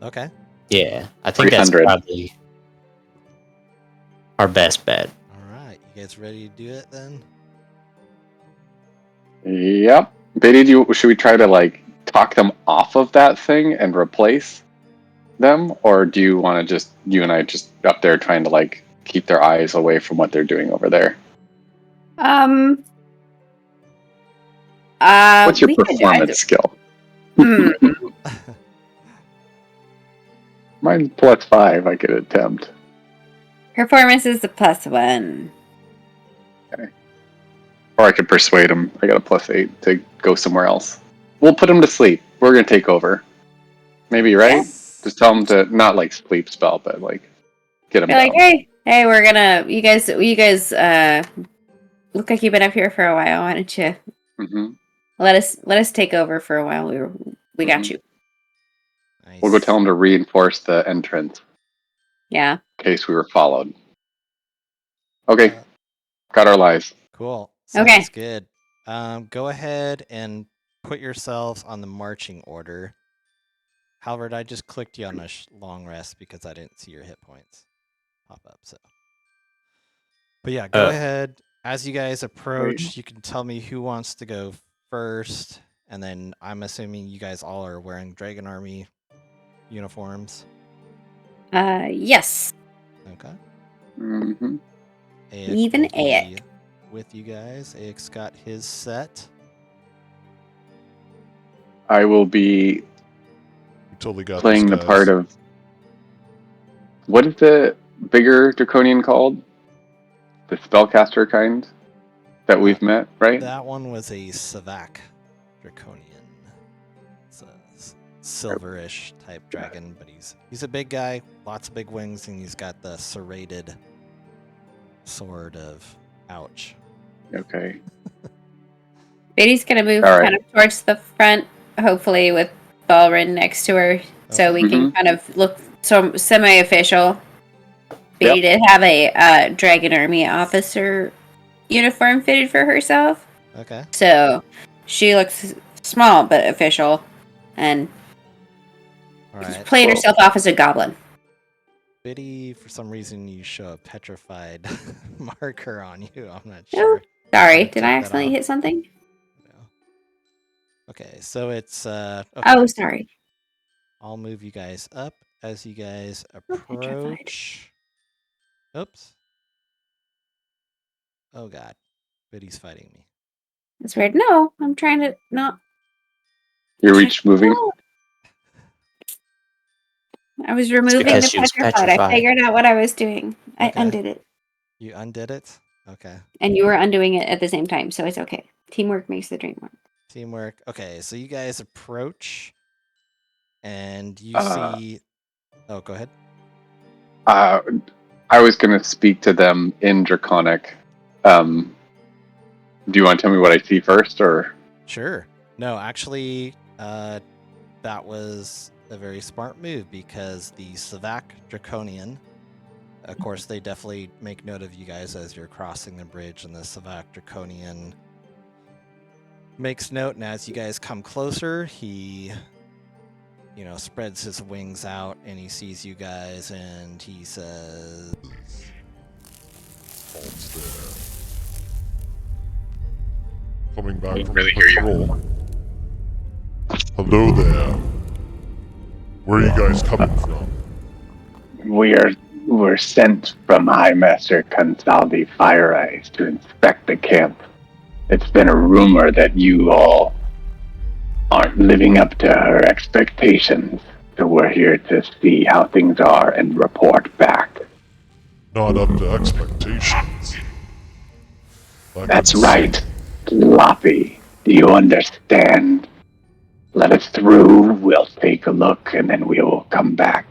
Okay. Yeah, I think that's probably our best bet. All right. You guys ready to do it then? Yep. Biddy, should we try to like talk them off of that thing and replace them, or do you want to just you and I just up there trying to like keep their eyes away from what they're doing over there? What's your performance skill? Mine's +5. I could attempt. Performance is the +1. Okay. Or I could persuade them. I got a +8 to go somewhere else. We'll put them to sleep. We're gonna take over. Maybe, right? Yes. Just tell them to not like sleep spell, but like get them. Like, hey, we're gonna. You guys look like you've been up here for a while. Why don't you let us take over for a while? We got you. Nice. We'll go tell them to reinforce the entrance. Yeah. In case we were followed. Okay. Got our lives. Cool. Sounds good. Go ahead and put yourselves on the marching order. Halvard, I just clicked you on a long rest because I didn't see your hit points pop up. So But yeah, go ahead. As you guys approach, you can tell me who wants to go first, and then I'm assuming you guys all are wearing Dragon Army uniforms. Yes. Okay. Mm-hmm. Even Aek. With you guys. Aek's got his set. I will be Totally got playing the part of... What is the bigger draconian called? The spellcaster kind that we've met, right? That one was a Savak draconian. It's a silverish type dragon, but he's a big guy, lots of big wings, and he's got the serrated sword of ouch. Okay. Biddy's gonna move kind of towards the front, hopefully with Balrin next to her, so we can kind of look semi-official. Biddy did have a Dragon Army officer uniform fitted for herself. Okay. So she looks small but official, and playing herself off as a goblin. Biddy, for some reason, you show a petrified marker on you. I'm not sure. Oh, sorry, did I accidentally hit something? No. Okay, so it's okay. Oh, sorry. I'll move you guys up as you guys approach. Oops. Oh god. Biddy's fighting me. That's weird. No, I'm trying to not. You're each moving? I was removing the petrified. I figured out what I was doing. I undid it. You undid it? Okay. And you were undoing it at the same time, so it's okay. Teamwork makes the dream work. Teamwork. Okay, so you guys approach, and you see... Oh, go ahead. I was going to speak to them in Draconic. Do you want to tell me what I see first, or...? Sure. No, actually, that was a very smart move, because the Savak Draconian, of course, they definitely make note of you guys as you're crossing the bridge, and the Savak Draconian makes note, and as you guys come closer, he, spreads his wings out, and he sees you guys, and he says... Holds there. Coming back from really hear patrol. Hello there. Where are you guys coming from? We're sent from High Master Consaldi Fire Eyes to inspect the camp. It's been a rumor that you all aren't living up to her expectations, so we're here to see how things are and report back. Not up to expectations. That's right. Sloppy. Do you understand? Let us through, we'll take a look, and then we will come back.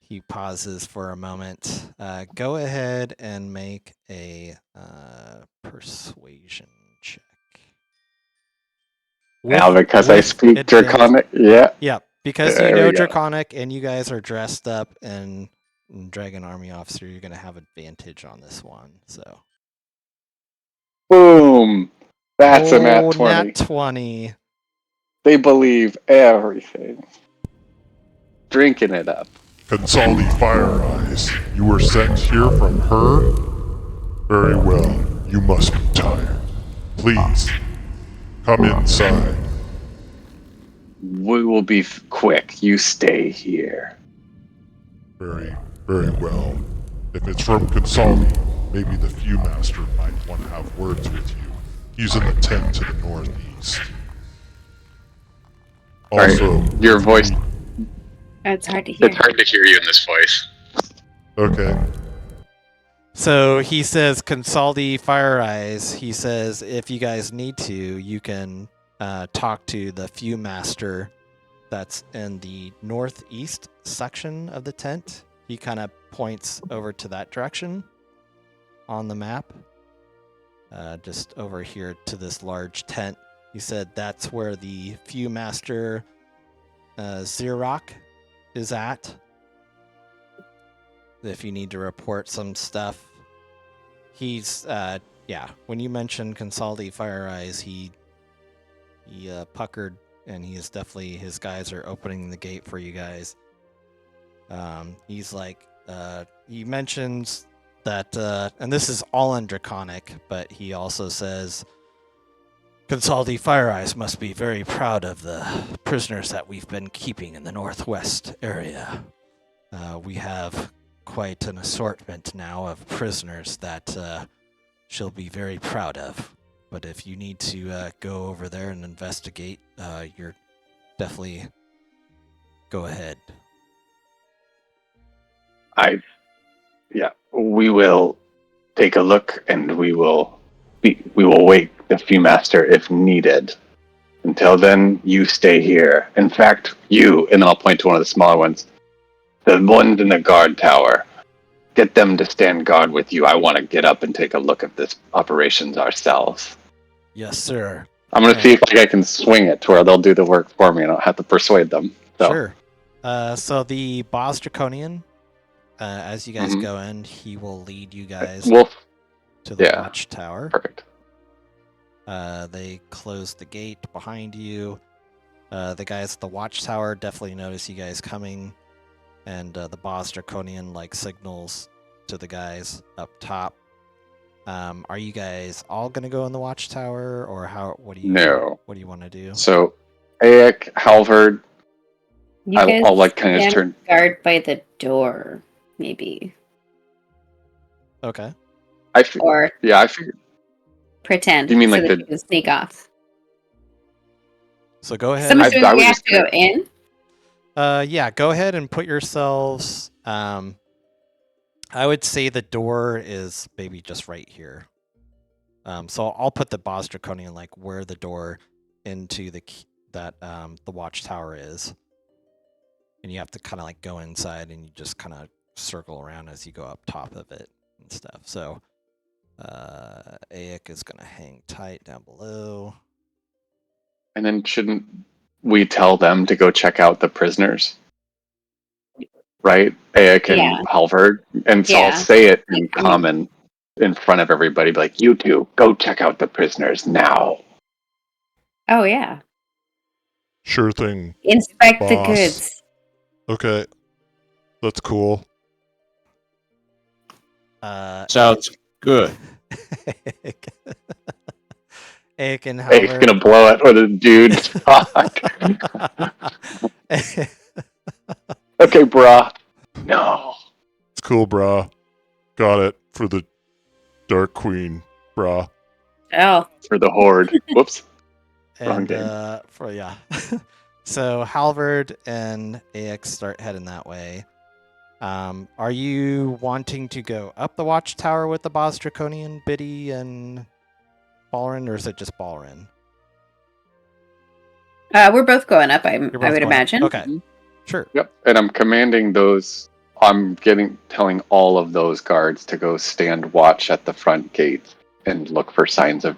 He pauses for a moment. Go ahead and make a persuasion check. Because I speak Draconic? Yeah. Yeah, because you know Draconic and you guys are dressed up in Dragon Army Officer, you're going to have advantage on this one. So. Boom! That's a nat 20. Nat 20. They believe everything. Drinking it up. Consaldi Fire Eyes, you were sent here from her? Very well, you must be tired. Please, come inside. We will be quick. You stay here. Very, very well. If it's from Consaldi, maybe the Viewmaster might want to have words with you. He's in the tent to the northeast. Also, right. Your voice... It's hard to hear. It's hard to hear you in this voice. Okay. So he says, Consaldi Fire Eyes, he says, if you guys need to, you can talk to the Viewmaster that's in the northeast section of the tent. He kind of points over to that direction on the map. Just over here to this large tent. He said that's where the Viewmaster Xerox is at. If you need to report some stuff. He's, when you mentioned Consaldi Fire Eyes, he puckered, and he is definitely, his guys are opening the gate for you guys. He's like, he mentions that, and this is all in Draconic, but he also says, Consaldi Fire Eyes must be very proud of the prisoners that we've been keeping in the northwest area. We have quite an assortment now of prisoners that she'll be very proud of. But if you need to go over there and investigate, you're definitely go ahead. We will take a look, and we will wake the Viewmaster if needed. Until then, you stay here. In fact, you, and then I'll point to one of the smaller ones, the ones in the guard tower. Get them to stand guard with you. I want to get up and take a look at this operations ourselves. Yes, sir. I'm going to see if I can swing it to where they'll do the work for me and I don't have to persuade them. So. Sure. So the Boss Draconian, as you guys go in, he will lead you guys to the watchtower. Perfect. They close the gate behind you. The guys at the watchtower definitely notice you guys coming, and the Boss Draconian signals to the guys up top. Are you guys all gonna go in the watchtower, or how? What do you want to do? So, Aek, Halvard, I'll kind of turn guard by the door, maybe. Okay. I figured. Pretend. You mean so like that you can sneak off? So go ahead. Some assuming we have to go in. Yeah, go ahead and put yourselves. I would say the door is maybe just right here. So I'll put the Boss Draconian where the door into the watchtower is, and you have to kind of go inside, and you just kind of circle around as you go up top of it and stuff. So Aek is gonna hang tight down below. And then shouldn't we tell them to go check out the prisoners? Right? Aek and Halvard. And so I'll say it in common in front of everybody, like, you two, go check out the prisoners now. Oh, yeah. Sure thing. Inspect boss. the goods. Okay. That's cool. Sounds good. Aek and Halvard. Aek's gonna blow it with a dude's fuck. Okay, brah. No. It's cool, brah. Got it for the Dark Queen, brah. Oh. For the Horde. Whoops. And so Halvard and Aek start heading that way. Are you wanting to go up the watchtower with the Boss Draconian, Biddy, and Balrin, or is it just Balrin? We're both going up, I would imagine. Okay. Sure. Yep. And I'm commanding those. I'm telling all of those guards to go stand watch at the front gate and look for signs of.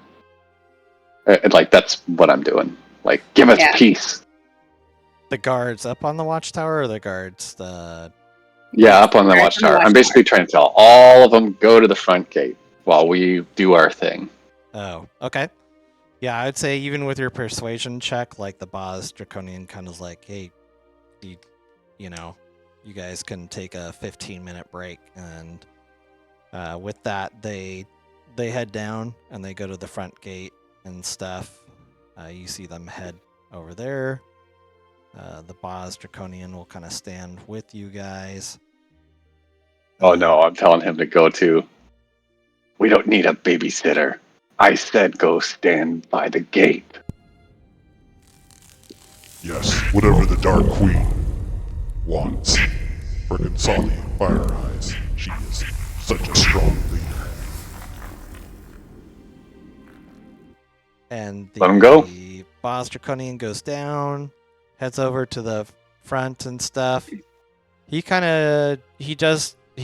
That's what I'm doing. Give us peace. The guards up on the watchtower, or the guards up on the watchtower. I'm basically trying to tell all of them go to the front gate while we do our thing. Oh, okay. Yeah, I would say even with your persuasion check, the Boss Draconian kind of hey, you guys can take a 15-minute break, and with that, they head down and they go to the front gate and stuff. You see them head over there. The Boss Draconian will kind of stand with you guys. Oh no, I'm telling him to go too. We don't need a babysitter. I said go stand by the gate. Yes, whatever the Dark Queen wants. For Consaldi Fire Eyes, she is such a strong leader. And let him go. The Boss Draconian goes down, heads over to the front and stuff. He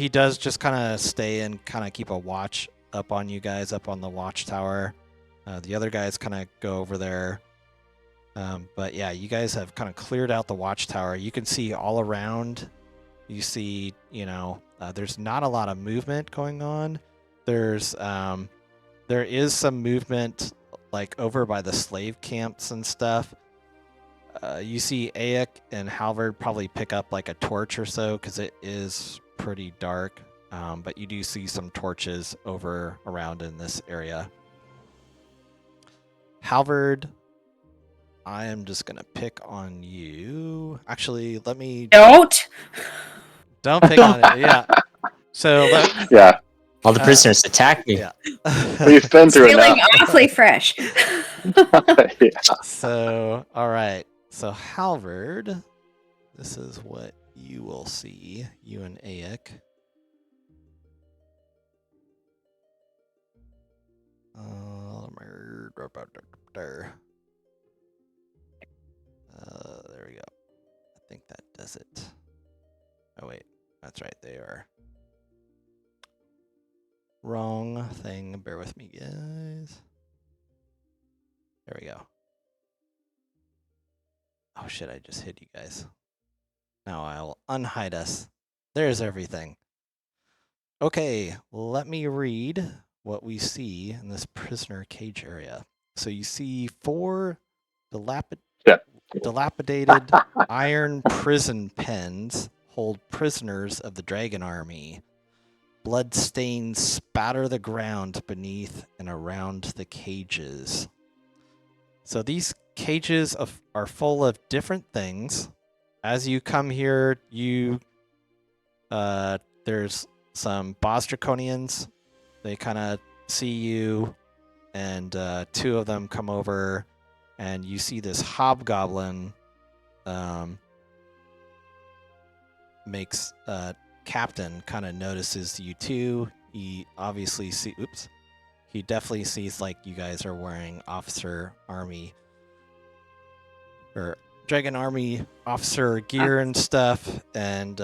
does just kind of stay and kind of keep a watch up on you guys, up on the watchtower. The other guys kind of go over there. But yeah, you guys have kind of cleared out the watchtower. You can see all around. You see, there's not a lot of movement going on. There is some movement over by the slave camps and stuff. You see Aik and Halvard probably pick up like a torch or so because it is pretty dark. But you do see some torches over around in this area. Halvard, I am just gonna pick on you. Actually, let me Don't pick on it. Yeah. So Yeah, All the prisoners attack me. yeah. we've been through feeling enough. awfully fresh. Yeah. So all right. So Halvard, this is what you will see. You and Aik. There we go. I think that does it. Oh wait, that's right. They are wrong thing. Bear with me, guys. There we go. Oh shit! I just hid you guys. Now I'll unhide us. There's everything. Okay, let me read what we see in this prisoner cage area. So you see 4 dilapidated iron prison pens hold prisoners of the dragon army. Blood stains spatter the ground beneath and around the cages. So these cages are full of different things. As you come here, there's some boss draconians. They kind of see you, and 2 of them come over, and you see this hobgoblin makes captain kind of notices you too. He obviously he definitely sees like you guys are wearing officer army or dragon army officer gear and stuff, and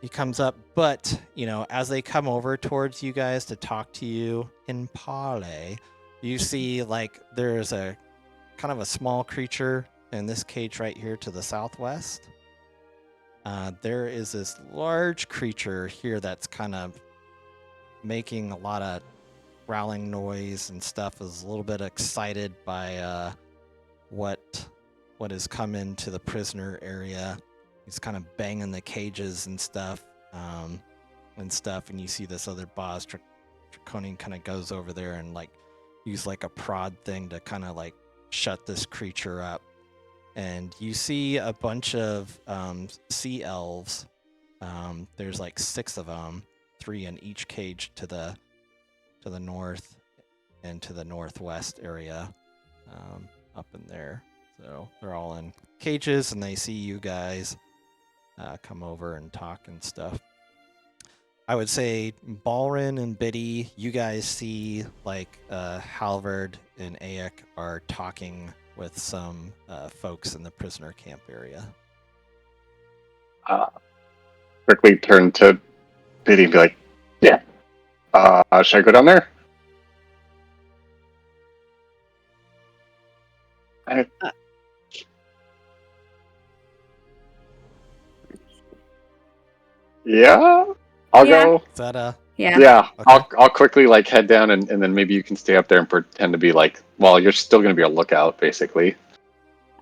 he comes up, but as they come over towards you guys to talk to you in parley, you see like there's a kind of a small creature in this cage right here to the southwest. There is this large creature here that's kind of making a lot of growling noise and stuff, is a little bit excited by what has come into the prisoner area. He's kind of banging the cages and stuff, and you see this other boss draconian kind of goes over there and like use like a prod thing to kind of like shut this creature up. And you see a bunch of sea elves. There's like 6 of them, 3 in each cage to the north and to the northwest area, up in there. So they're all in cages, and they see you guys come over and talk and stuff. I would say Balrin and Biddy, you guys see like Halvard and Aik are talking with some folks in the prisoner camp area. Quickly turn to Biddy and be like, yeah, should I go down there? Yeah, I'll go. Is that Yeah, okay. I'll quickly like head down, and then maybe you can stay up there and pretend to be like, well, you're still gonna be a lookout, basically.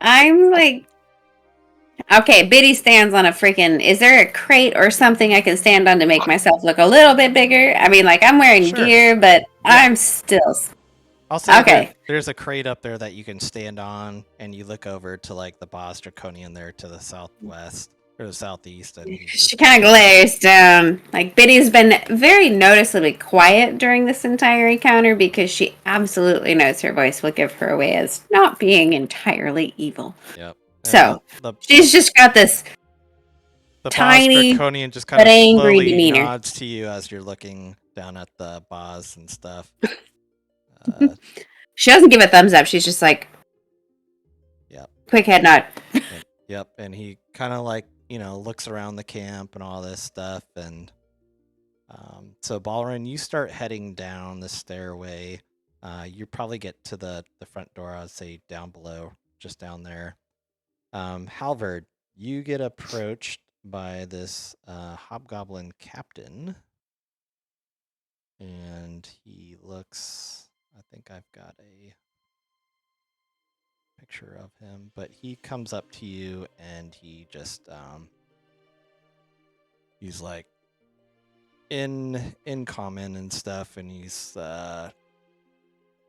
I'm like, okay, Biddy stands on a freaking. Is there a crate or something I can stand on to make myself look a little bit bigger? I mean, like I'm wearing Sure. gear, but Yeah. I'm still. I'll say Okay. there's a crate up there that you can stand on, and you look over to like the boss draconian there to the southwest or the southeast, and She kind of glares down. Like Biddy's been very noticeably quiet during this entire encounter because she absolutely knows her voice will give her away as not being entirely evil. Yep. So she's just got this the tiny boss draconian just kind but of angry slowly demeanor. nods to you as you're looking down at the boss and stuff. She doesn't give a thumbs up. She's just like, yep. Quick head nod. Yep. And he kind of like, looks around the camp and all this stuff. And so Balrin, you start heading down the stairway. You probably get to the front door, I'd say down below, just down there. Halvard, you get approached by this hobgoblin captain. And he looks, I think I've got a picture of him, but he comes up to you and he just he's like in common and stuff, and he's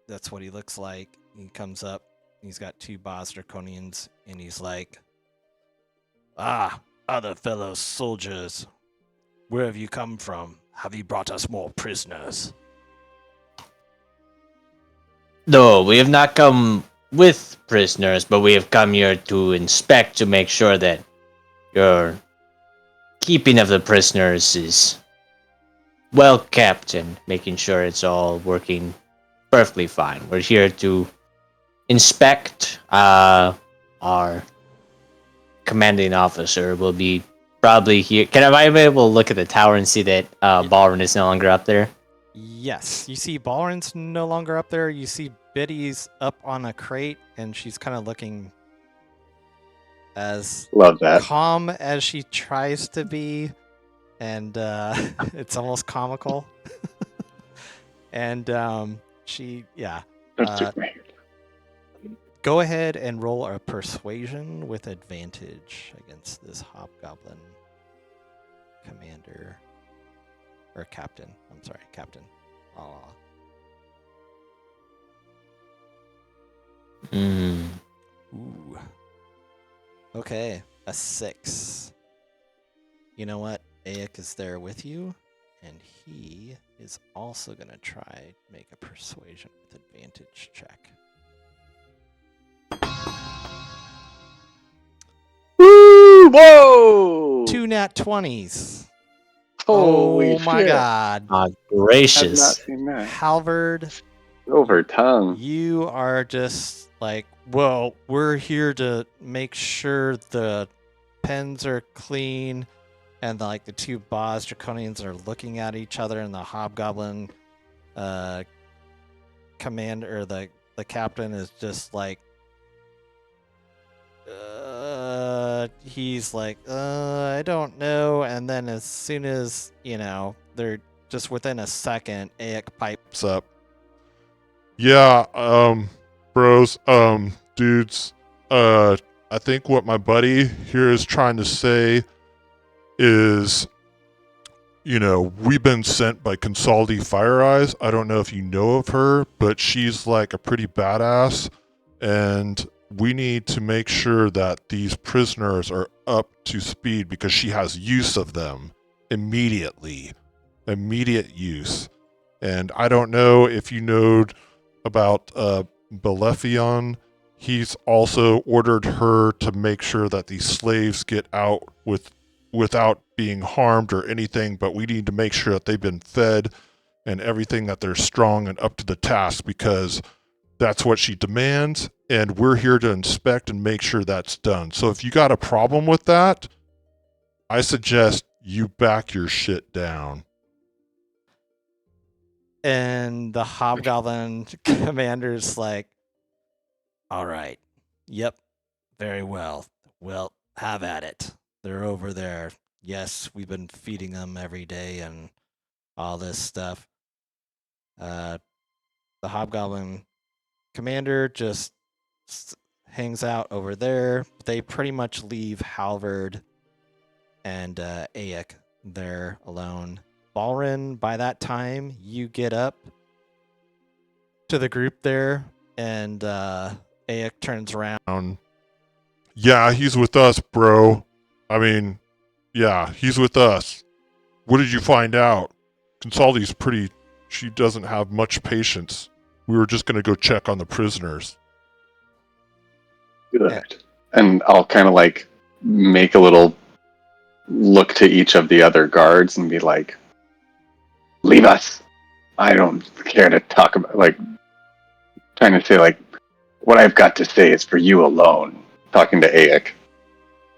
that's what he looks like. He comes up, he's got 2 boss draconians, and he's like, other fellow soldiers, where have you come from? Have you brought us more prisoners? No, we have not come with prisoners, but we have come here to inspect to make sure that your keeping of the prisoners is well kept and making sure it's all working perfectly fine. We're here to inspect. Our commanding officer will be probably here. Am I able to look at the tower and see that Ballroom is no longer up there? Yes, you see Ballrin's no longer up there. You see Biddy's up on a crate, and she's kind of looking as Love that. calm as she tries to be, and it's almost comical. And go ahead and roll a persuasion with advantage against this hobgoblin commander. Or captain. I'm sorry, captain. Ooh. Okay, a 6. You know what? Aik is there with you, and he is also going to try to make a persuasion with advantage check. Woo! Whoa! 2 nat 20s. Holy oh my shit. god. Gracious. I've not seen that. Halvard, Over tongue. you are just like, well, we're here to make sure the pens are clean, and like the 2 boss draconians are looking at each other, and the hobgoblin commander, or the captain is just like, he's like, I don't know. And then as soon as, they're just within a second, Aik pipes up. Yeah, bros, dudes, I think what my buddy here is trying to say is, we've been sent by Consaldi Fire Eyes. I don't know if you know of her, but she's like a pretty badass, and we need to make sure that these prisoners are up to speed because she has use of them immediately. Immediate use. And I don't know if you know about Belefion. He's also ordered her to make sure that these slaves get out without being harmed or anything, but we need to make sure that they've been fed and everything, that they're strong and up to the task, because that's what she demands, and we're here to inspect and make sure that's done. So if you got a problem with that, I suggest you back your shit down. And the hobgoblin commander's like, all right, yep, very well. Well, have at it. They're over there. Yes, we've been feeding them every day and all this stuff. The hobgoblin commander just hangs out over there. They pretty much leave Halvard and Aik there alone. Balrin, by that time, you get up to the group there, and Aik turns around. Yeah, he's with us, bro. I mean, yeah, he's with us. What did you find out? Consaldi's she doesn't have much patience. We were just going to go check on the prisoners. Good. And I'll kind of like make a little look to each of the other guards and be like, leave us. I don't care to talk about, like, trying to say, like, what I've got to say is for you alone. Talking to Aik.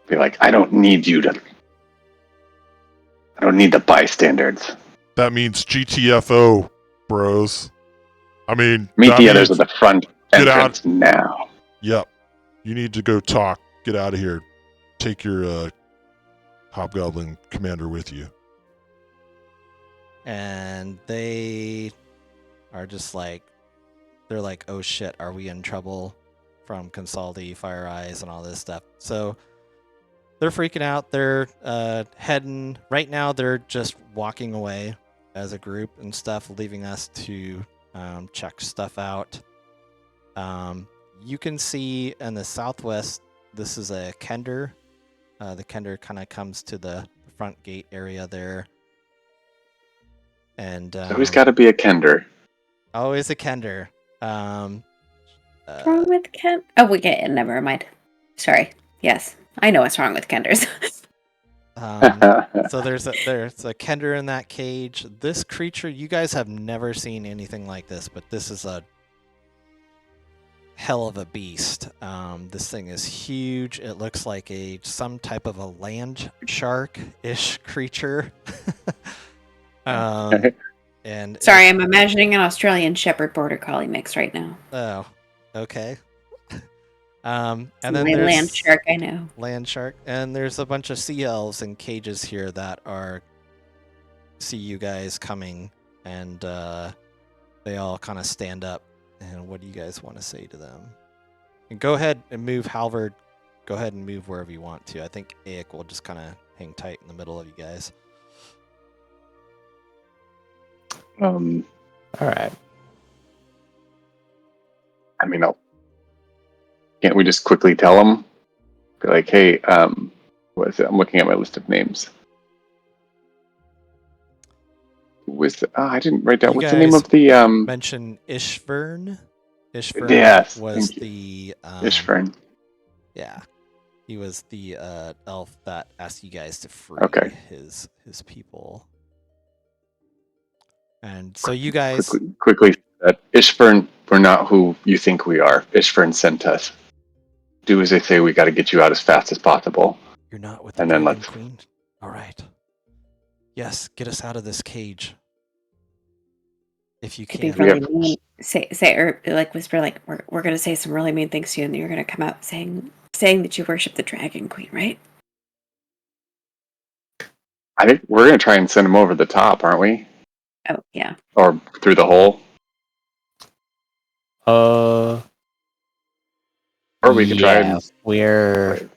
Be like, I don't need the bystanders. That means GTFO, bros. I mean, meet the others at the front entrance now. Yep. You need to go talk. Get out of here. Take your hobgoblin commander with you. And they are just like, they're like, oh shit, are we in trouble? from Consaldi, Fire Eyes, and all this stuff. So they're freaking out. They're heading right now. They're just walking away as a group and stuff, leaving us to check stuff out. You can see in the southwest, this is a Kender. The Kender kind of comes to the front gate area there. And always got to be a Kender. always a Kender. What's wrong with Ken? Oh, we get it. Never mind. Sorry. Yes, I know what's wrong with Kenders. So there's a Kender in that cage. This creature, you guys have never seen anything like this, but this is a hell of a beast. This thing is huge. It looks like some type of a land shark-ish creature. And Sorry, I'm imagining an Australian Shepherd Border Collie mix right now. Oh, okay. And then My there's land shark, I know. land shark, and there's a bunch of sea elves in cages here that see you guys coming, and they all kind of stand up. And what do you guys want to say to them? And go ahead and move, Halvard. Go ahead and move wherever you want to. I think Aik will just kind of hang tight in the middle of you guys. All right. I mean, can't we just quickly tell them? Be like, hey, what is it? I'm looking at my list of names. I didn't write down. You What's the name of the mention Ishvern? Ishvern yes, was the Ishvern. Yeah, he was the elf that asked you guys to free his people. And so you guys quickly that Ishvern, we're not who you think we are. Ishvern sent us. Do as they say. We got to get you out as fast as possible. You're not with the Dragon Queen? All right. Yes, get us out of this cage. If you can. Really mean. Say or like whisper like we're gonna say some really mean things to you, and you're gonna come out saying that you worship the Dragon Queen, right? I think we're gonna try and send him over the top, aren't we? Oh yeah. Or through the hole. Or we could try and we're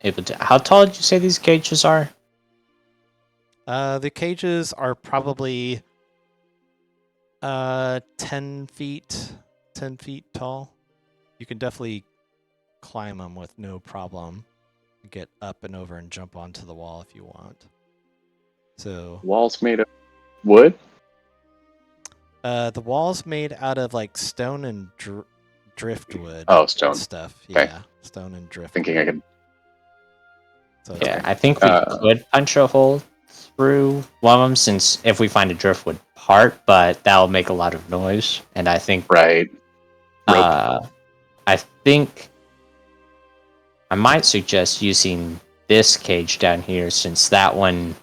able to. How tall did you say these cages are? The cages are probably 10 feet tall. You can definitely climb them with no problem. Get up and over and jump onto the wall if you want. So walls made of wood? The wall's made out of like stone and driftwood. Oh, stone stuff. Okay. Yeah, stone and driftwood. Thinking I could. So yeah, I think we could punch a hole through one of them, since if we find a driftwood part, but that'll make a lot of noise, and I think right. I think I might suggest using this cage down here, since that one,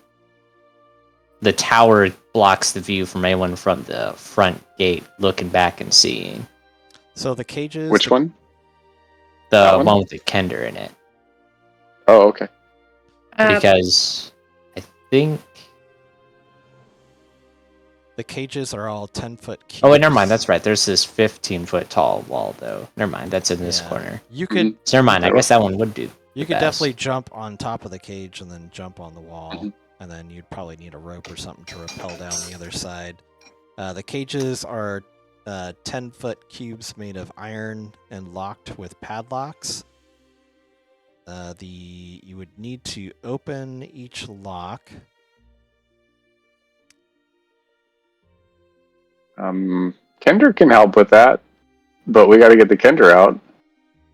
the tower blocks the view from anyone from the front gate looking back and seeing. So the cages. Which one? The one with the Kender in it. Oh, okay. Because I think the cages are all 10-foot cubes. Oh, wait, never mind. That's right. There's this 15-foot tall wall, though. Never mind. That's in this corner. You could. So never mind. I guess that one would do. You could definitely jump on top of the cage and then jump on the wall, and then you'd probably need a rope or something to rappel down the other side. The cages are 10-foot cubes made of iron and locked with padlocks. You would need to open each lock. Kender can help with that, but we got to get the Kender out.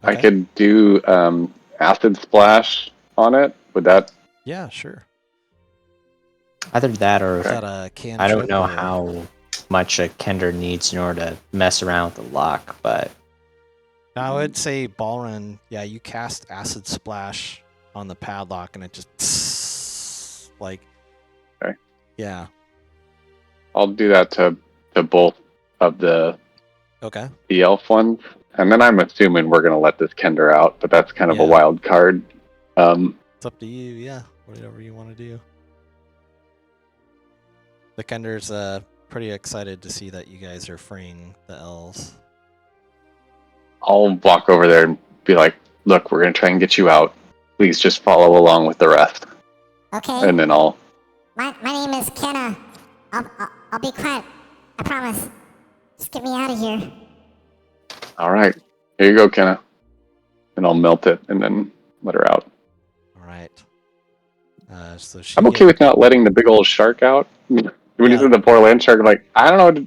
Okay. I could do acid splash on it. Would that? Yeah, sure. Either that or Is that a cantrip? I don't know how much a Kender needs in order to mess around with the lock, but I would say Balrun. Yeah, you cast acid splash on the padlock, and it just like. Okay. Yeah. I'll do that to both of the elf ones, and then I'm assuming we're gonna let this Kender out, but that's kind of a wild card. It's up to you. Yeah, whatever you want to do. The Kender's pretty excited to see that you guys are freeing the elves. I'll walk over there and be like, "Look, we're gonna try and get you out. Please just follow along with the rest." Okay. And then I'll. My name is Kenna. I'll be quiet. I promise. Just get me out of here. All right, here you go, Kenna. And I'll melt it and then let her out. All right. So I'm okay with not letting the big old shark out. When you said the poor land shark, I'm like, I don't know.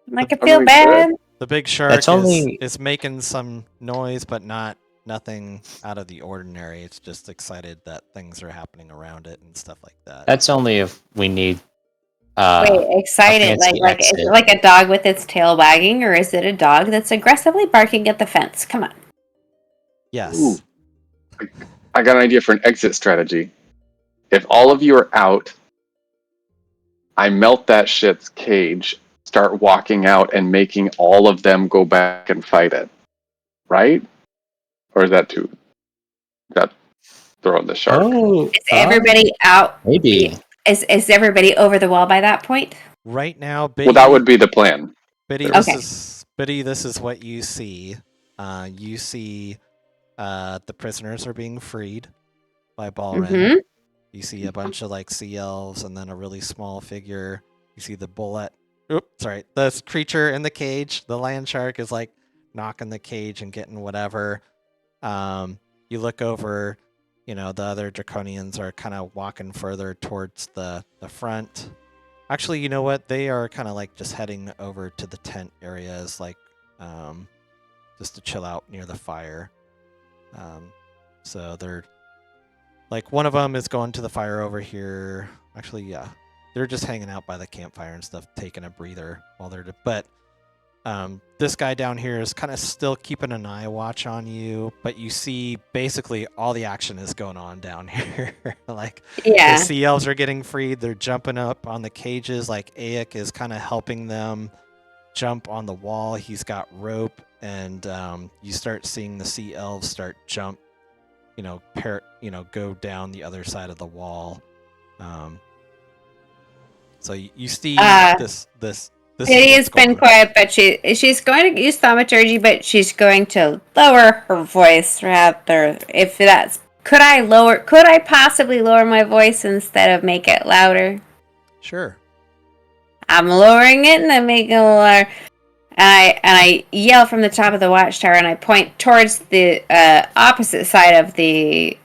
Like, I feel bad. The big shark only... is making some noise, but nothing out of the ordinary. It's just excited that things are happening around it and stuff like that. That's only if we need. Wait, excited? Like is it like a dog with its tail wagging, or is it a dog that's aggressively barking at the fence? Come on. Yes. Ooh. I got an idea for an exit strategy. If all of you are out, I melt that shit's cage, start walking out and making all of them go back and fight it. Right? Or is that throwing the shark? Oh, is everybody out? Maybe. Is everybody over the wall by that point? Right now, Biddy, Well, that would be the plan. Biddy, this is what you see. You see the prisoners are being freed by Balrin. Mm-hmm. You see a bunch of like sea elves and then a really small figure. You see the the creature in the cage. The land shark is like knocking the cage and getting whatever. You look over, the other draconians are kind of walking further towards the front. Actually, you know what? They are kind of like just heading over to the tent areas, like just to chill out near the fire. So they're like, one of them is going to the fire over here. Actually, yeah, they're just hanging out by the campfire and stuff, taking a breather while they're. But this guy down here is kind of still keeping an eye watch on you. But you see, basically, all the action is going on down here. Like, the sea elves are getting freed. They're jumping up on the cages. Like, Aik is kind of helping them jump on the wall. He's got rope, and you start seeing the sea elves start jump. Go down the other side of the wall. So you see this. Biddy has been quiet, but she's going to use thaumaturgy, but she's going to lower her voice rather. If that's could I possibly lower my voice instead of make it louder? Sure. I'm lowering it and I'm making it louder. And I yell from the top of the watchtower, and I point towards the opposite side of the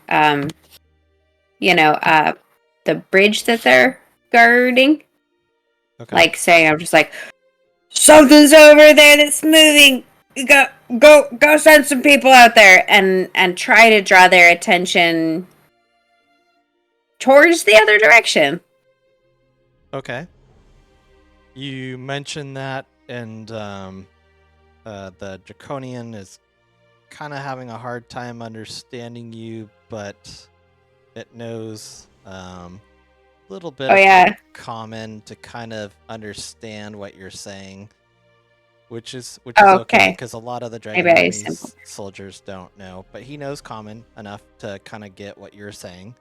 the bridge that they're guarding. Okay. Like saying, I'm just like, something's over there that's moving. Go send some people out there and try to draw their attention towards the other direction. Okay. You mentioned that, and the Draconian is kind of having a hard time understanding you, but it knows a little bit of common to kind of understand what you're saying, which is okay, because a lot of the Dragon Army soldiers don't know, but he knows common enough to kind of get what you're saying.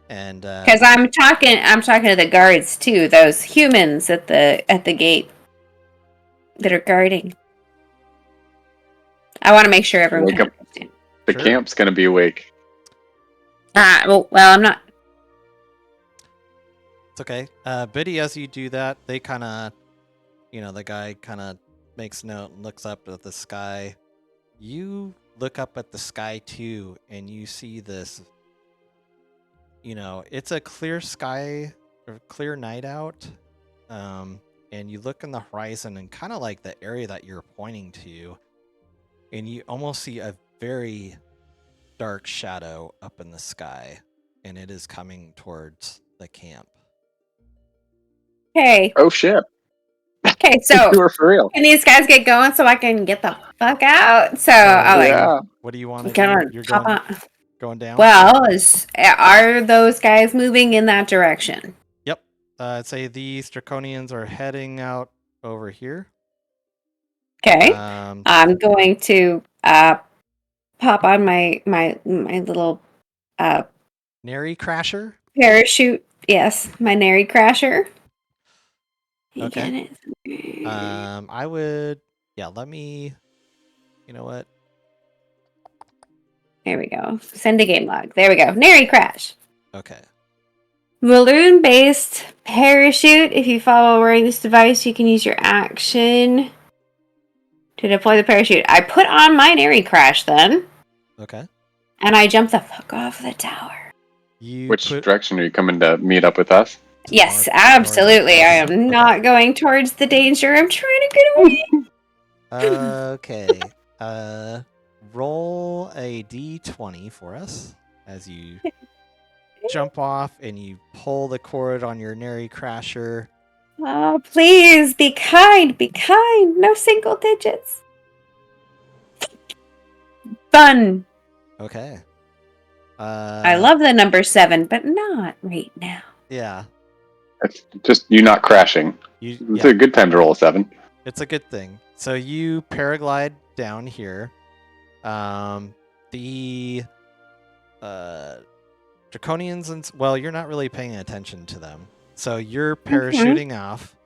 And because I'm talking to the guards too, those humans at the gate that are guarding. I want to make sure everyone can understand. The camp's gonna be awake. Well, I'm not. It's okay. Biddy, as you do that, they kind of, the guy kind of makes note and looks up at the sky. You look up at the sky too, and you see this. It's a clear sky, or clear night out, and you look in the horizon and kind of like the area that you're pointing to, and you almost see a very dark shadow up in the sky, and it is coming towards the camp. Hey. Oh shit. Okay, so you were for real. Can these guys get going so I can get the fuck out? So what do you want to do? You're going down? Well, are those guys moving in that direction? Yep. I'd say these Draconians are heading out over here. Okay. I'm going to pop on my little Nary Crasher? Parachute. Yes, my Nary Crasher. Okay. I would let me You know what? There we go. Send a game log. There we go. Nary crash. Okay. Balloon-based parachute. If you follow wearing this device, you can use your action to deploy the parachute. I put on my Nary crash then. Okay. And I jumped the fuck off the tower. Which direction are you coming to meet up with us? Yes, absolutely. I am not going towards the danger. I'm trying to get away. Okay. Roll a d20 for us as you jump off and you pull the cord on your Nary Crasher. Oh, please be kind. Be kind. No single digits. Fun. Okay. I love the number 7, but not right now. Yeah. It's just you not crashing. It's a good time to roll a 7. It's a good thing. So you paraglide down here. The Draconians and you're not really paying attention to them. So you're parachuting off.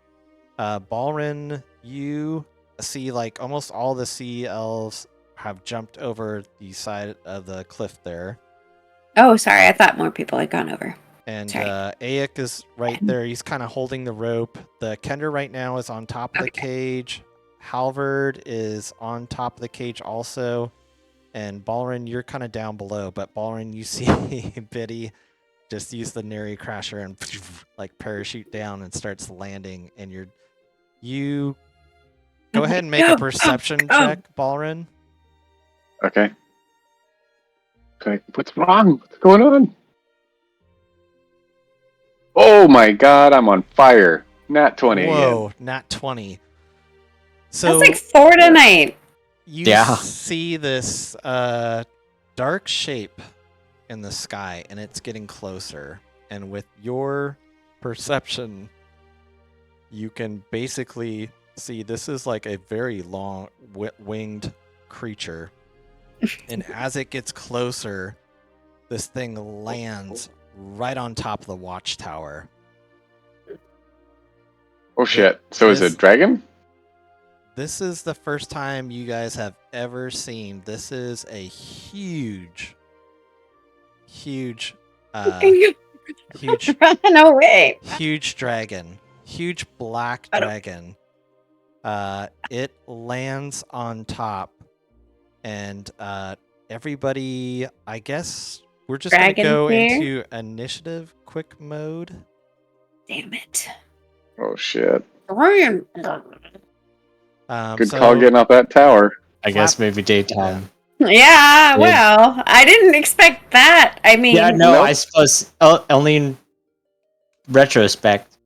Balrin, you see like almost all the sea elves have jumped over the side of the cliff there. Oh, sorry. I thought more people had gone over. And Aik is right there. He's kind of holding the rope. The Kender right now is on top of the cage. Halvard is on top of the cage also. And Balrin, you're kind of down below. But Balrin, you see Biddy just use the Nary Crasher and like parachute down and starts landing. And you go ahead and make a perception check, Balrin. Okay. What's wrong? What's going on? Oh my god, I'm on fire. Nat 20. Whoa, again. nat 20. So that's like 4 tonight. You see this dark shape in the sky, and it's getting closer. And with your perception, you can basically see this is like a very long winged creature. And as it gets closer, this thing lands right on top of the watchtower. Oh shit. So is it a dragon? This is the first time you guys have ever seen. This is a huge Run away. Huge dragon. Huge black dragon. It lands on top, and everybody, I guess we're just going to go into initiative quick mode. Damn it. Oh shit. Ryan. Good call getting off that tower. I guess maybe daytime. Yeah, well, I didn't expect that. I mean... Yeah, no, I suppose only in retrospect.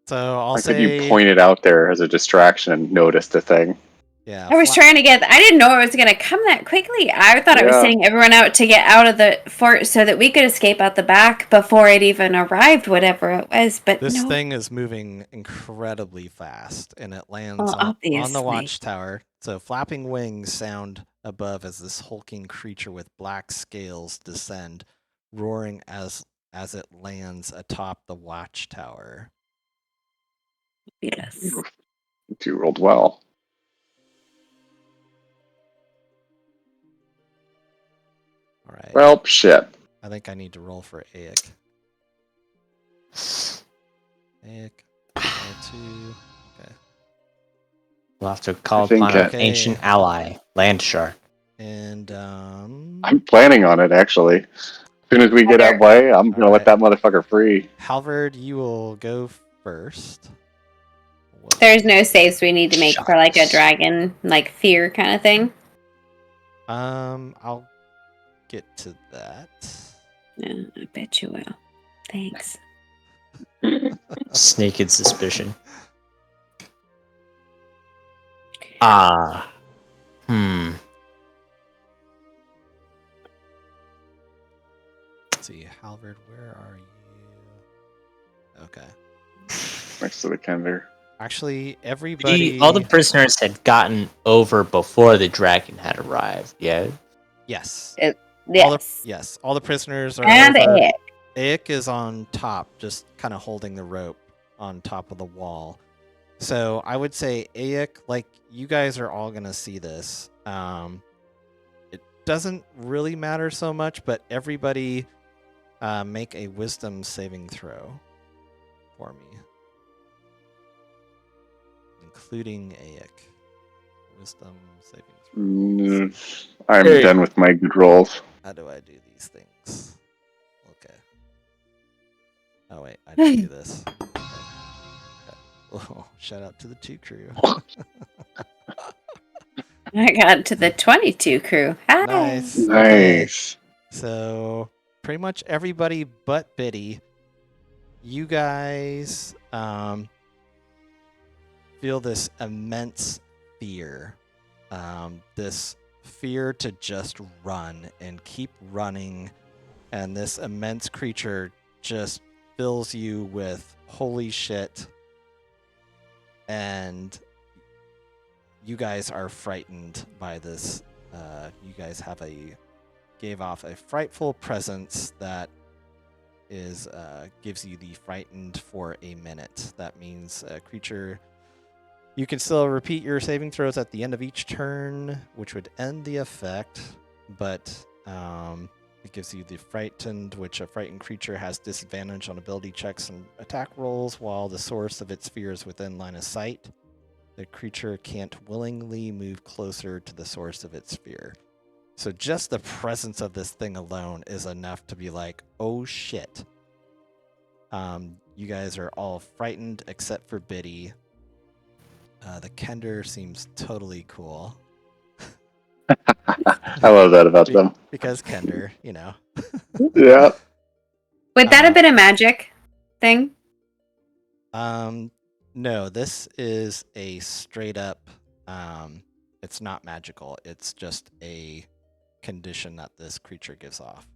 So I'll I say... think you pointed out there as a distraction and noticed the thing. Yeah, I was trying to get... I didn't know it was going to come that quickly. I thought I was sending everyone out to get out of the fort so that we could escape out the back before it even arrived, whatever it was. But this thing is moving incredibly fast, and it lands on the watchtower. So flapping wings sound above as this hulking creature with black scales descend, roaring as it lands atop the watchtower. Yes. You rolled well. All right. Well, shit. I think I need to roll for Aik. Aik. 2. Okay. We'll have to call upon an ancient ally, Land Shark. And I'm planning on it actually. As soon as we get out way, I'm gonna let that motherfucker free. Halvard, you will go first. There's no saves we need to make for like a dragon, like fear kind of thing. I'll get to that. Yeah, I bet you will. Thanks. Naked suspicion. Let's see, Halvard, where are you? Okay. Next to the Kender. Actually, everybody... All the prisoners had gotten over before the dragon had arrived, yeah? Yes. Yes. All the prisoners are and over. Aik. Aik is on top, just kind of holding the rope on top of the wall. So I would say Ayak, like you guys are all gonna see this. It doesn't really matter so much, but everybody make a wisdom saving throw for me, including Ayak. Wisdom saving throw. I'm done with my good rolls. How do I do these things? Okay. Oh wait, I didn't do this. Okay. Oh, shout out to the 2 crew. I got to the 22 crew. Hi. Nice. Nice. Okay. So pretty much everybody but Biddy, you guys feel this immense fear. This fear to just run and keep running, and this immense creature just fills you with holy shit, and you guys are frightened by this. You guys gave off a frightful presence that is gives you the frightened for a minute. That means a creature. You can still repeat your saving throws at the end of each turn, which would end the effect, but it gives you the frightened, which a frightened creature has disadvantage on ability checks and attack rolls while the source of its fear is within line of sight. The creature can't willingly move closer to the source of its fear. So just the presence of this thing alone is enough to be like, oh shit. You guys are all frightened except for Biddy. The Kender seems totally cool. I love that about them. Because Kender, you know. Yeah. Would that have been a magic thing? No, this is a straight up, it's not magical. It's just a condition that this creature gives off.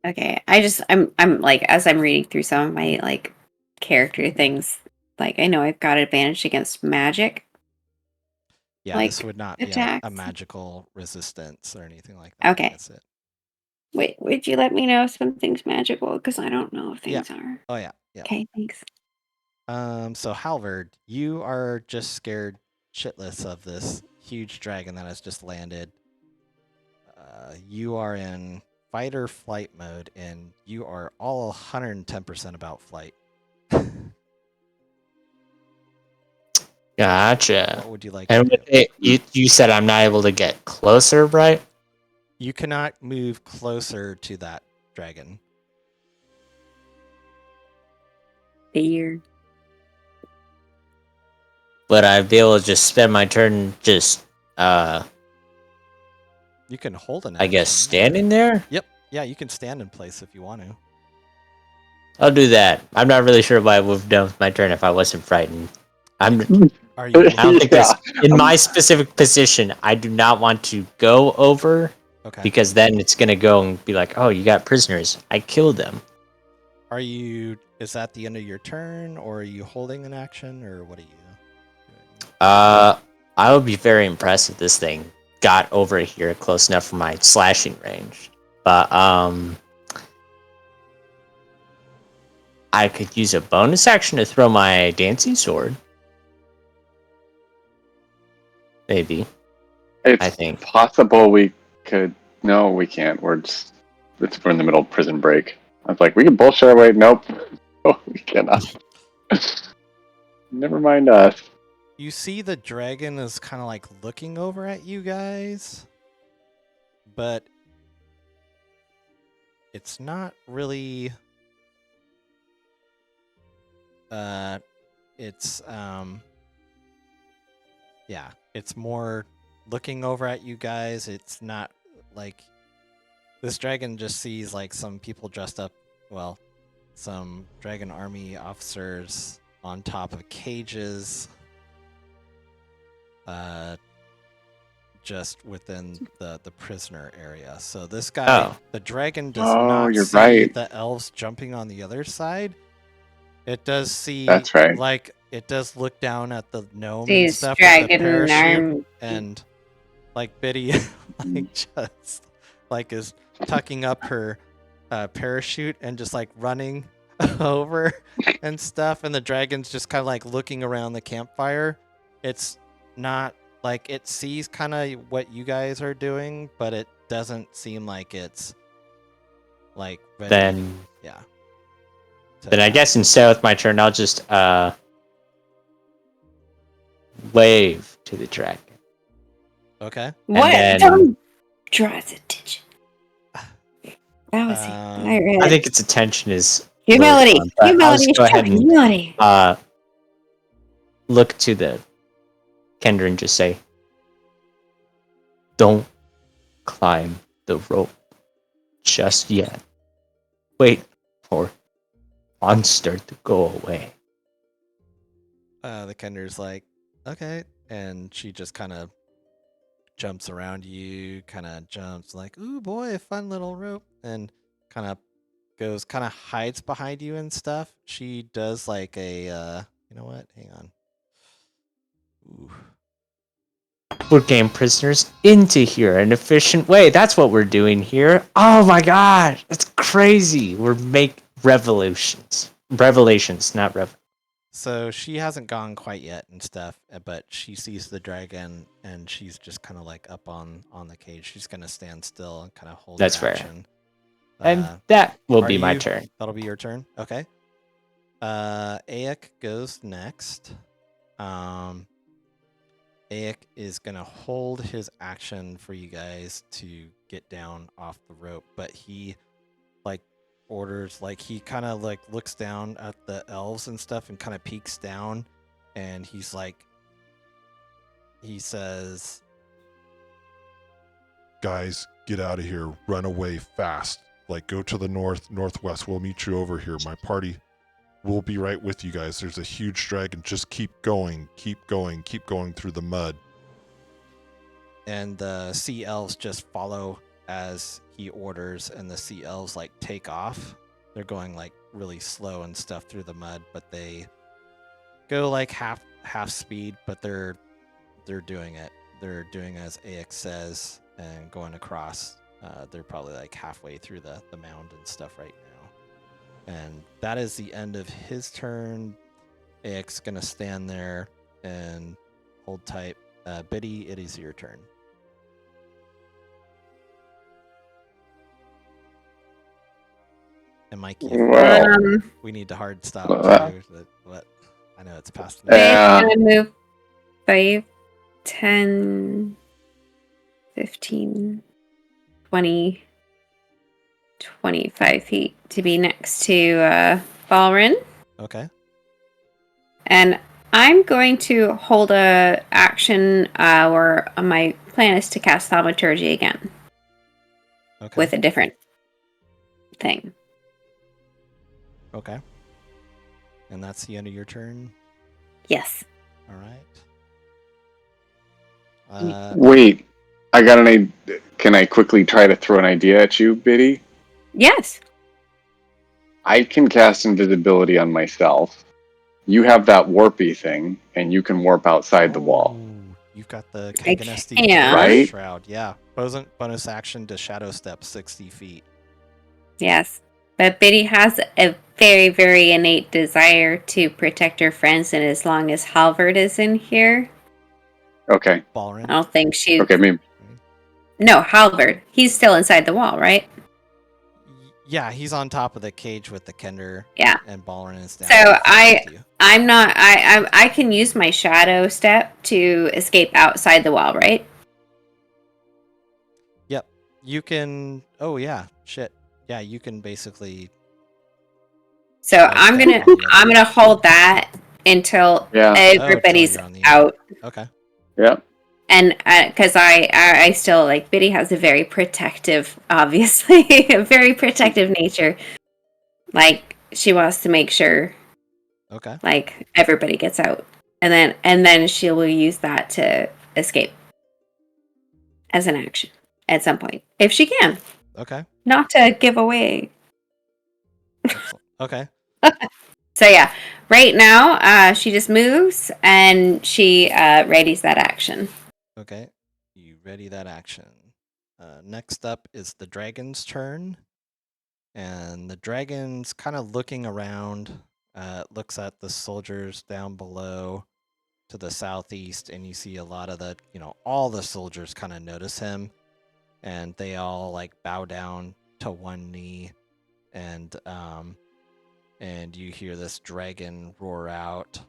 Okay, I'm like, as I'm reading through some of my like character things, like I know I've got advantage against magic. Yeah, like, this would not be a magical resistance or anything like that. Okay. That's it. Wait, would you let me know if something's magical? Because I don't know if things are. Oh yeah. Okay, thanks. So Halvard, you are just scared shitless of this huge dragon that has just landed. You are in fight or flight mode, and you are all 110% about flight. Gotcha. What would you like and to do? You said I'm not able to get closer, right? You cannot move closer to that dragon. Fear. But I'd be able to just spend my turn just You can hold an action. I guess standing there? Yep. Yeah, you can stand in place if you want to. I'll do that. I'm not really sure what I would have done with my turn if I wasn't frightened. Are you? I don't think there's in my specific position. I do not want to go over because then it's gonna go and be like, "Oh, you got prisoners. I killed them." Are you? Is that the end of your turn, or are you holding an action, or what are you doing? I would be very impressed if this thing got over here close enough for my slashing range, but I could use a bonus action to throw my dancing sword. Maybe. It's I think possible we could. No, we can't. We're in the middle of prison break. I was like, we can bullshit our way. Nope. Oh, we cannot. Never mind us. You see the dragon is kind of like looking over at you guys, but it's not really. It's more looking over at you guys. It's not like this dragon just sees like some people dressed up, well, some dragon army officers on top of cages, just within the prisoner area. So this guy, the dragon does not see the elves jumping on the other side. It does see, that's right. Like it does look down at the gnome Jeez, and stuff with the parachute, arm. and like Biddy, like just like is tucking up her parachute and just like running over and stuff, and the dragon's just kind of like looking around the campfire. It's not like it sees kind of what you guys are doing, but it doesn't seem like it's like ready. Then yeah. Then I guess instead of my turn, I'll just wave to the dragon. Okay. What? then- Don't draw its attention. That was I think its attention is humility. low, but I'll Humility. just go ahead and Humility. look to the Kender and just say, "Don't climb the rope just yet. Wait for monster to go away." The Kender's like, okay, and she just kind of jumps around you, kind of jumps like, ooh boy, fun little rope, and kind of hides behind you and stuff. She does like a, you know what? Hang on. Ooh. We're getting prisoners into here in an efficient way. That's what we're doing here. Oh my god, that's crazy. We're revelations, not rev. So she hasn't gone quite yet and stuff, but she sees the dragon and she's just kind of like up on the cage. She's gonna stand still and kind of hold. That's her fair. action. And that will be my turn. That'll be your turn. Okay. Aik goes next. Aik is gonna hold his action for you guys to get down off the rope, but he orders, like he kind of like looks down at the elves and stuff and kind of peeks down, and he says, Guys, get out of here. Run away fast. Like, go to the northwest. We'll meet you over here. My party will be right with you guys. There's a huge dragon. Just keep going through the mud. And the sea elves just follow as he orders, and the sea elves like take off. They're going like really slow and stuff through the mud, but they go like half speed, but they're doing it. They're doing as Aik says and going across. They're probably like halfway through the mound and stuff right now. And that is the end of his turn. Aik's gonna stand there and hold tight. Biddy, it is your turn. And Mikey, we need to hard stop too. But I know it's past the I'm gonna move 5, 10, 15, 20, 25 feet to be next to Balrin. Okay. And I'm going to hold a action where my plan is to cast Thaumaturgy again. Okay. With a different thing. Okay. And that's the end of your turn? Yes. All right. Wait, I got an idea. Can I quickly try to throw an idea at you, Biddy? Yes. I can cast invisibility on myself. You have that warpy thing, and you can warp outside the wall. You've got the I Kaganesti can. Right? Shroud. Yeah. Bonus action to shadow step 60 feet. Yes. But Biddy has a very, very innate desire to protect her friends, and as long as Halvard is in here, Okay. Balrin. I don't think she. Okay, maybe. No, Halvard. He's still inside the wall, right? Yeah, he's on top of the cage with the Kender. Yeah. And Balrin is down. So I'm not. I can use my shadow step to escape outside the wall, right? Yep. You can. Oh yeah. Shit. Yeah, you can basically. So I'm gonna hold that until everybody's out. Okay. Yeah. And because I still like Biddy has a very protective, obviously, a very protective nature. Like she wants to make sure, like everybody gets out, and then she will use that to escape as an action at some point if she can. Okay. Not to give away. Okay. So yeah, right now she just moves and she readies that action. Okay. You ready that action. Next up is the dragon's turn. and the dragon's kind of looking around. Looks at the soldiers down below to the southeast, and you see a lot of the, all the soldiers kind of notice him, and they all like bow down to one knee, and you hear this dragon roar out.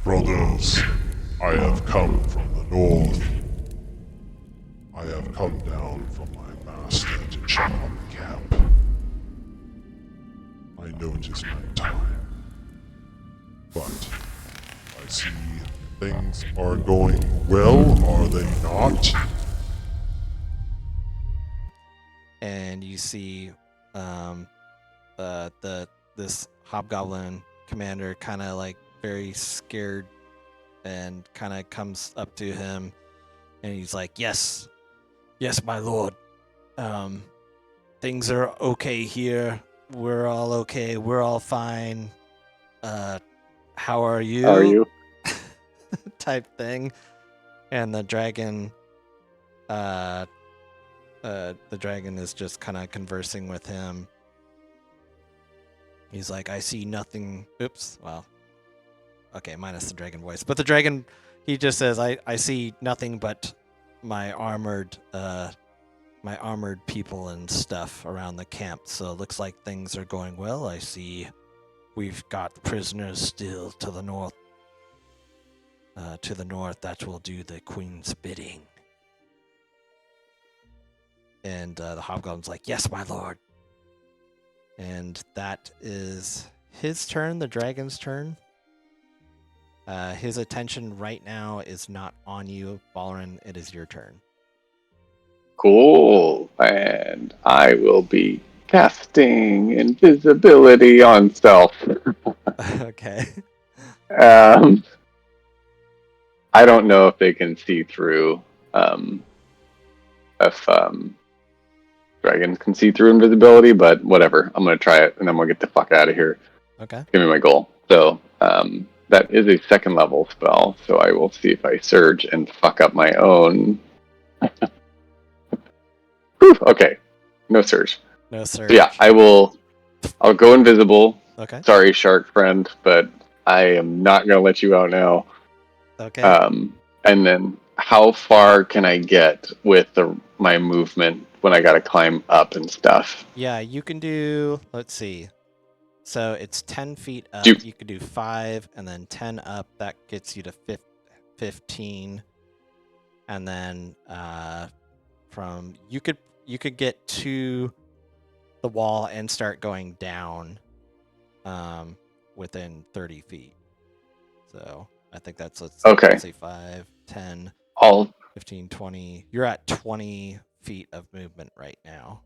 Brothers, I have come from the north. I have come down from my master to check on the camp. I know it is my time, but I see things are going well, are they not? And you see this hobgoblin commander kind of like very scared, and kind of comes up to him, and he's like, yes, my lord. Things are okay here. We're all okay. We're all fine. How are you? How are you? Type thing. And the dragon is just kind of conversing with him. He's like, I see nothing. Oops. Well, okay, minus the dragon voice. But the dragon, he just says, I see nothing but my armored people and stuff around the camp. So it looks like things are going well. I see we've got prisoners still to the north. That will do the queen's bidding. And the hobgoblin's like, yes, my lord. And that is his turn, the dragon's turn. His attention right now is not on you, Balrin. It is your turn. Cool. And I will be casting invisibility on self. Okay. I don't know if they can see through. If dragons can see through invisibility, but whatever. I'm gonna try it, and then we'll get the fuck out of here. Okay. Give me my goal. So that is a 2nd level spell. So I will see if I surge and fuck up my own. Whew, okay, no surge. No surge. So yeah, I'll go invisible. Okay. Sorry, shark friend, but I am not gonna let you out now. Okay. And then how far can I get with my movement when I gotta climb up and stuff? Yeah, you can do, let's see. So it's 10 feet up. You could do 5, and then 10 up. That gets you to 15. And then you could get to the wall and start going down within 30 feet. So I think that's, let's say 5, 10, 15, 20. You're at 20 feet of movement right now.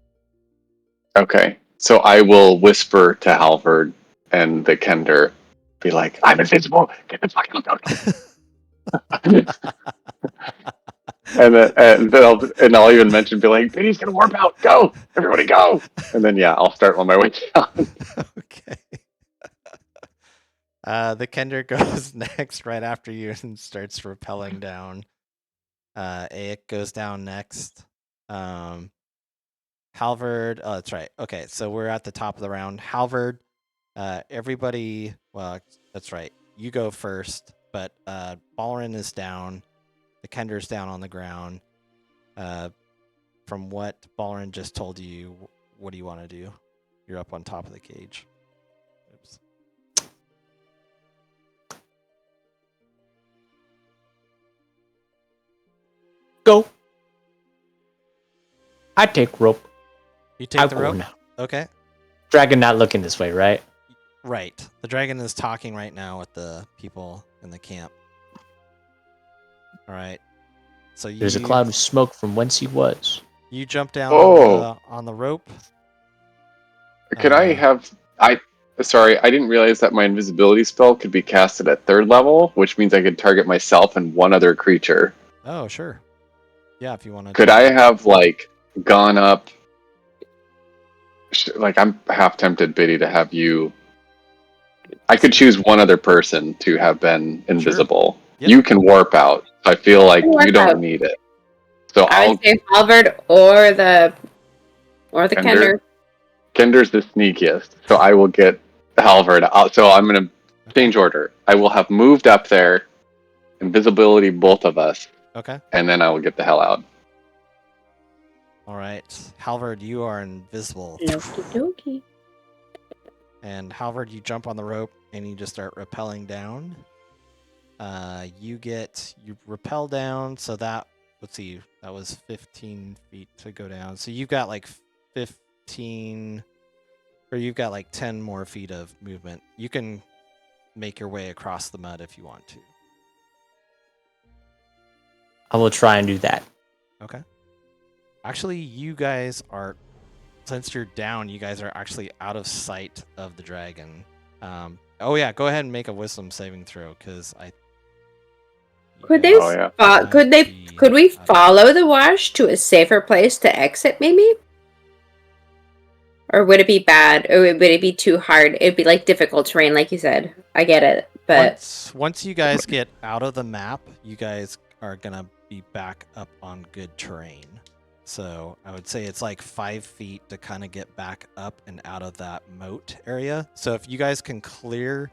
Okay. So I will whisper to Halvard and the Kender, be like, I'm invisible. Get the fuck out. and I'll even mention, be like, Biddy's gonna warp out. Go, everybody, go. And then I'll start on my way down. Okay. The Kender goes next, right after you, and starts rappelling down. Aik goes down next. Halvard. Oh, that's right. Okay, so we're at the top of the round. Halvard. Everybody. Well, that's right. You go first, but Balrin is down. The Kender's down on the ground. From what Balrin just told you, what do you want to do? You're up on top of the cage. Oops. Go. I take rope. You take the rope? Now. Okay. Dragon not looking this way, right? Right. The dragon is talking right now with the people in the camp. All right. So there's a cloud of smoke from whence he was. You jump down on the rope. Could Sorry, I didn't realize that my invisibility spell could be casted at 3rd level, which means I could target myself and one other creature. Oh, sure. Yeah, if you want to. Could I have gone up? I'm half tempted, Biddy, to have you. I could choose one other person to have been invisible. Sure. Yep. You can warp out. I feel like you don't need it. So I I'll would say Halvard or the Kender. Kender's the sneakiest, so I will get Halvard. So I'm gonna change order. I will have moved up there, invisibility both of us, Okay. and then I will get the hell out. All right. Halvard, you are invisible. Okie dokie. And Halvard, you jump on the rope and you just start rappelling down. You rappel down, so that, let's see, that was 15 feet to go down. So you've got like 15, or you've got like 10 more feet of movement. You can make your way across the mud if you want to. I will try and do that. Okay. Actually, you guys are, since you're down, you guys are actually out of sight of the dragon. Oh yeah, go ahead and make a wisdom saving throw, because Could we out. follow the wash to a safer place to exit, maybe? Or would it be bad? Or would it be too hard? It'd be like difficult terrain, like you said. I get it, but once you guys get out of the map, you guys are gonna be back up on good terrain. So I would say it's like 5 feet to kind of get back up and out of that moat area. So if you guys can clear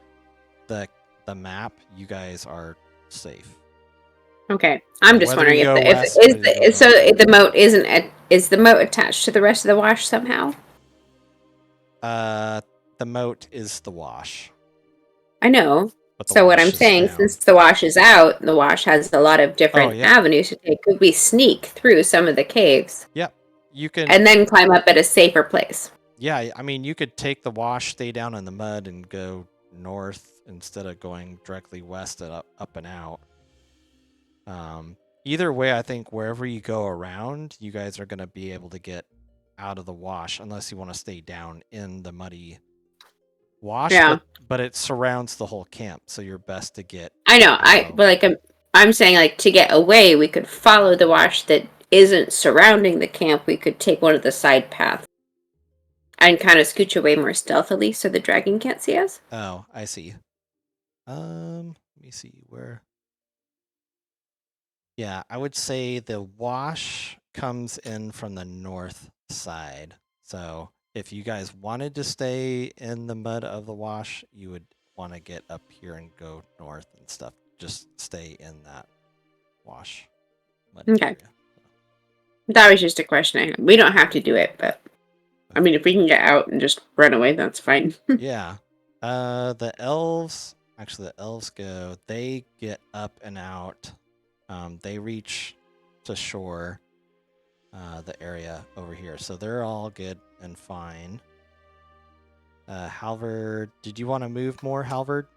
the map, you guys are safe. okay. I'm just Whether wondering you go if west, whether you go north. the moat is the moat attached to the rest of the wash somehow? The moat is the wash. I know. But the So what wash I'm is saying, down. since the wash is out, the wash has a lot of different yeah. avenues to take. Could we sneak through some of the caves Yep, you can. and then climb up at a safer place? Yeah, I mean, you could take the wash, stay down in the mud, and go north instead of going directly west and up and out. Either way, I think wherever you go around, you guys are going to be able to get out of the wash, unless you want to stay down in the muddy wash. Yeah. But it surrounds the whole camp, so you're best to get. I know. I'm saying, like, to get away, we could follow the wash that isn't surrounding the camp. We could take one of the side paths and kind of scooch away more stealthily so the dragon can't see us. Oh, I see. Let me see where. Yeah, I would say the wash comes in from the north side. So if you guys wanted to stay in the mud of the wash, you would want to get up here and go north and stuff. Just stay in that wash. Okay. Area. That was just a question I had. We don't have to do it, but I mean, if we can get out and just run away, that's fine. Yeah. The elves go. They get up and out. They reach to shore. The area over here, so they're all good and fine. Halvard, did you want to move more, Halvard?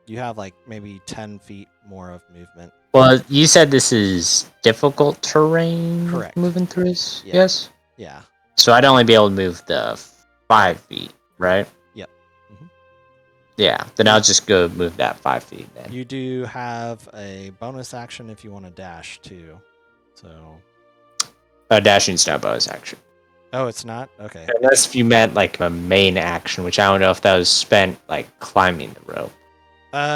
You have like maybe 10 feet more of movement. Well, you said this is difficult terrain. Correct. Moving through this. Yeah. Yes. Yeah. So I'd only be able to move the 5 feet, right? Yep. Mm-hmm. Yeah. Then I'll just go move that 5 feet. Then You do have a bonus action if you want to dash too. So. dashing's no bonus action. Oh, it's not? Okay. Unless if you meant like a main action, which I don't know if that was spent like climbing the rope.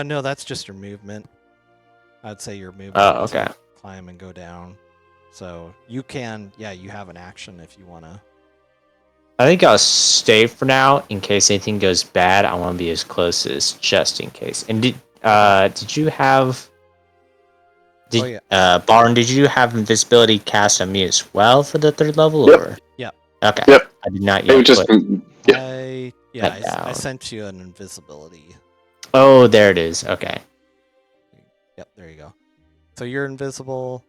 No, that's just your movement. I'd say your movement. Oh, to okay. Climb and go down. So you can, you have an action if you want to. I think I'll stay for now in case anything goes bad. I want to be as close as just in case. And did you have? Barn, did you have invisibility cast on me as well for the 3rd level? Yep. Or? Yep. Okay. Yep. I did not It yet. was just I sent you an invisibility. Oh, there it is. Okay. Yep, there you go. So you're invisible.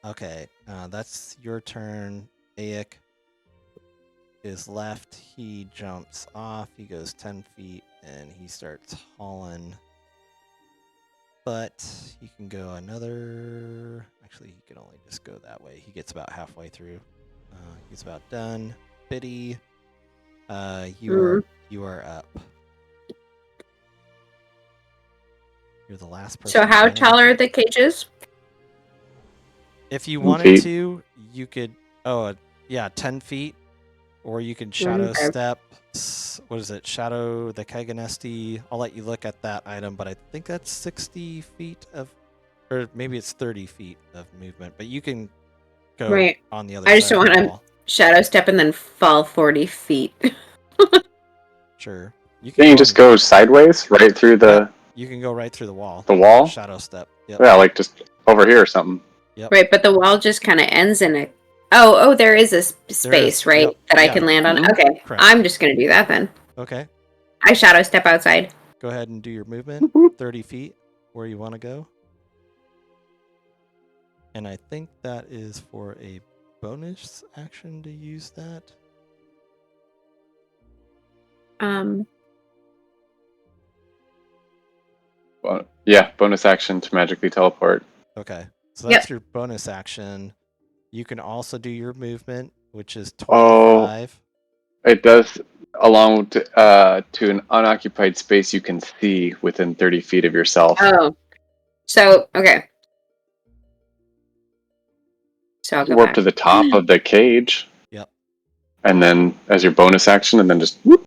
Okay, that's your turn. Aik is left. He jumps off. He goes 10 feet and he starts hauling. But he can go another. Actually, he can only just go that way. He gets about halfway through. He's about done. Biddy, you are up. You're the last person. So how tall are the cages? If you wanted to, you could. 10 feet, or you can shadow step. What is it? Shadow the Kaganesti. I'll let you look at that item, but I think that's 60 feet of or maybe it's 30 feet of movement, but you can go Right. on the other I just side don't of the want wall. to shadow step and then fall 40 feet. Sure. You Then you just go sideways right through the You can go right through the wall. the wall. Shadow step. Yep. Yeah, like just over here or something. Yep. Right, but the wall just kind of ends in a. Oh, there is a space, right, yep, that I yeah. can land on. Mhm. Okay, Correct. I'm just gonna do that then. Okay. I shadow step outside. Go ahead and do your movement. 30 feet where you want to go. And I think that is for a bonus action to use that. Well, yeah, bonus action to magically teleport. Okay. So that's your bonus action. You can also do your movement, which is 25. It does along to an unoccupied space you can see within 30 feet of yourself. Oh, so okay. So I'll go Warp back to the top of the cage. Yep. And then as your bonus action, and then just whoop,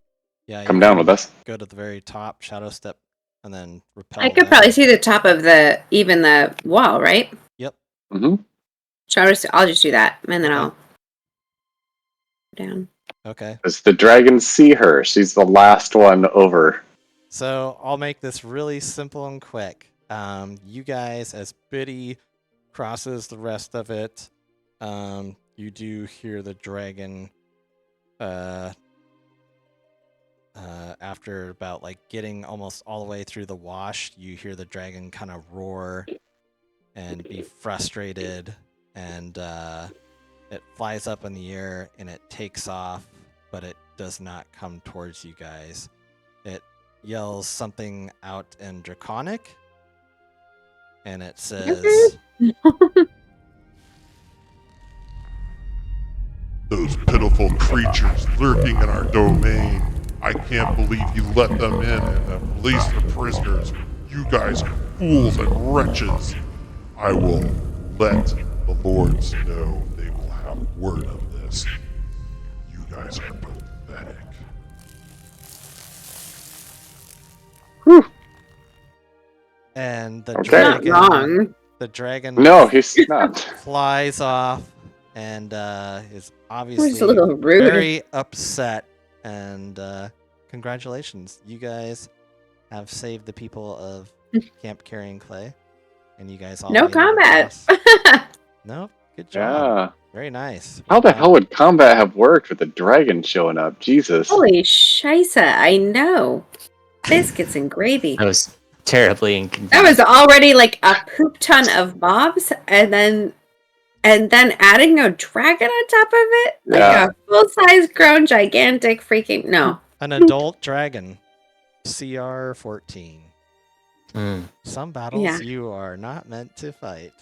come down with us. Go to the very top, shadow step, and then repel. I could probably see the top of the wall, right? Yep. Mm-hmm. I'll just do that, and then I'll go down. Okay. As the dragons see her, she's the last one over. So I'll make this really simple and quick. You guys, as Biddy crosses the rest of it, you do hear the dragon. After about like getting almost all the way through the wash, you hear the dragon kind of roar and be frustrated, and it flies up in the air and it takes off, but it does not come towards you guys. It yells something out in Draconic, and it says, Those pitiful creatures lurking in our domain. I can't believe you let them in and release the prisoners. You guys are fools and wretches. I will let the lords know. They will have word of this. You guys are pathetic. and the Okay. dragon, Not wrong. the dragon No, he's not. flies off and is It obviously was a little rude. very upset. And congratulations, you guys have saved the people of Camp Carrionclay, and you guys all No made it combat. across. No, good job. Yeah. Very nice. How the hell would combat have worked with a dragon showing up? Jesus. Holy scheisse, I know. Biscuits and gravy. That was terribly inconvenient. That was already like a poop ton of mobs, and then adding a dragon on top of it, like Yeah. a full-size, grown, gigantic, freaking no. An adult dragon, CR 14. Mm. Some battles Yeah. you are not meant to fight.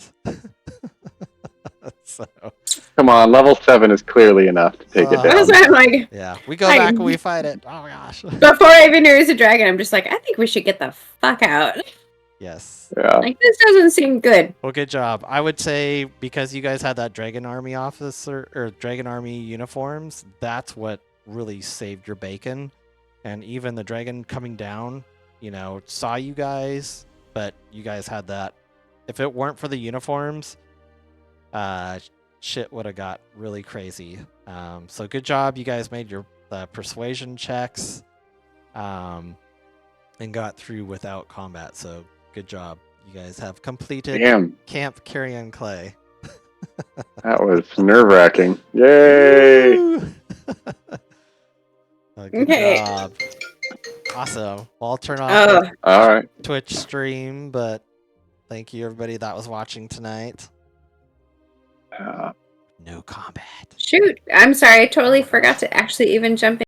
So Come on, level 7 is clearly enough to take it That's down. why I'm like, yeah, we go back and we fight it. Oh my gosh. before I even knew it was a dragon, I'm just like, I think we should get the fuck out. Yes. Yeah. Like, this doesn't seem good. Well, good job. I would say because you guys had that Dragon Army officer or Dragon Army uniforms, that's what really saved your bacon. And even the dragon coming down, saw you guys, but you guys had that. If it weren't for the uniforms, shit would have got really crazy. So good job. You guys made your persuasion checks and got through without combat. So good job. You guys have completed Damn, Camp Carrionclay. that was nerve-wracking. Yay! Woo! Good Okay. job. Awesome. Well, I'll turn off Oh, the All right. Twitch stream, but thank you everybody that was watching tonight. No combat. shoot. I'm sorry. I totally forgot to actually even jump in.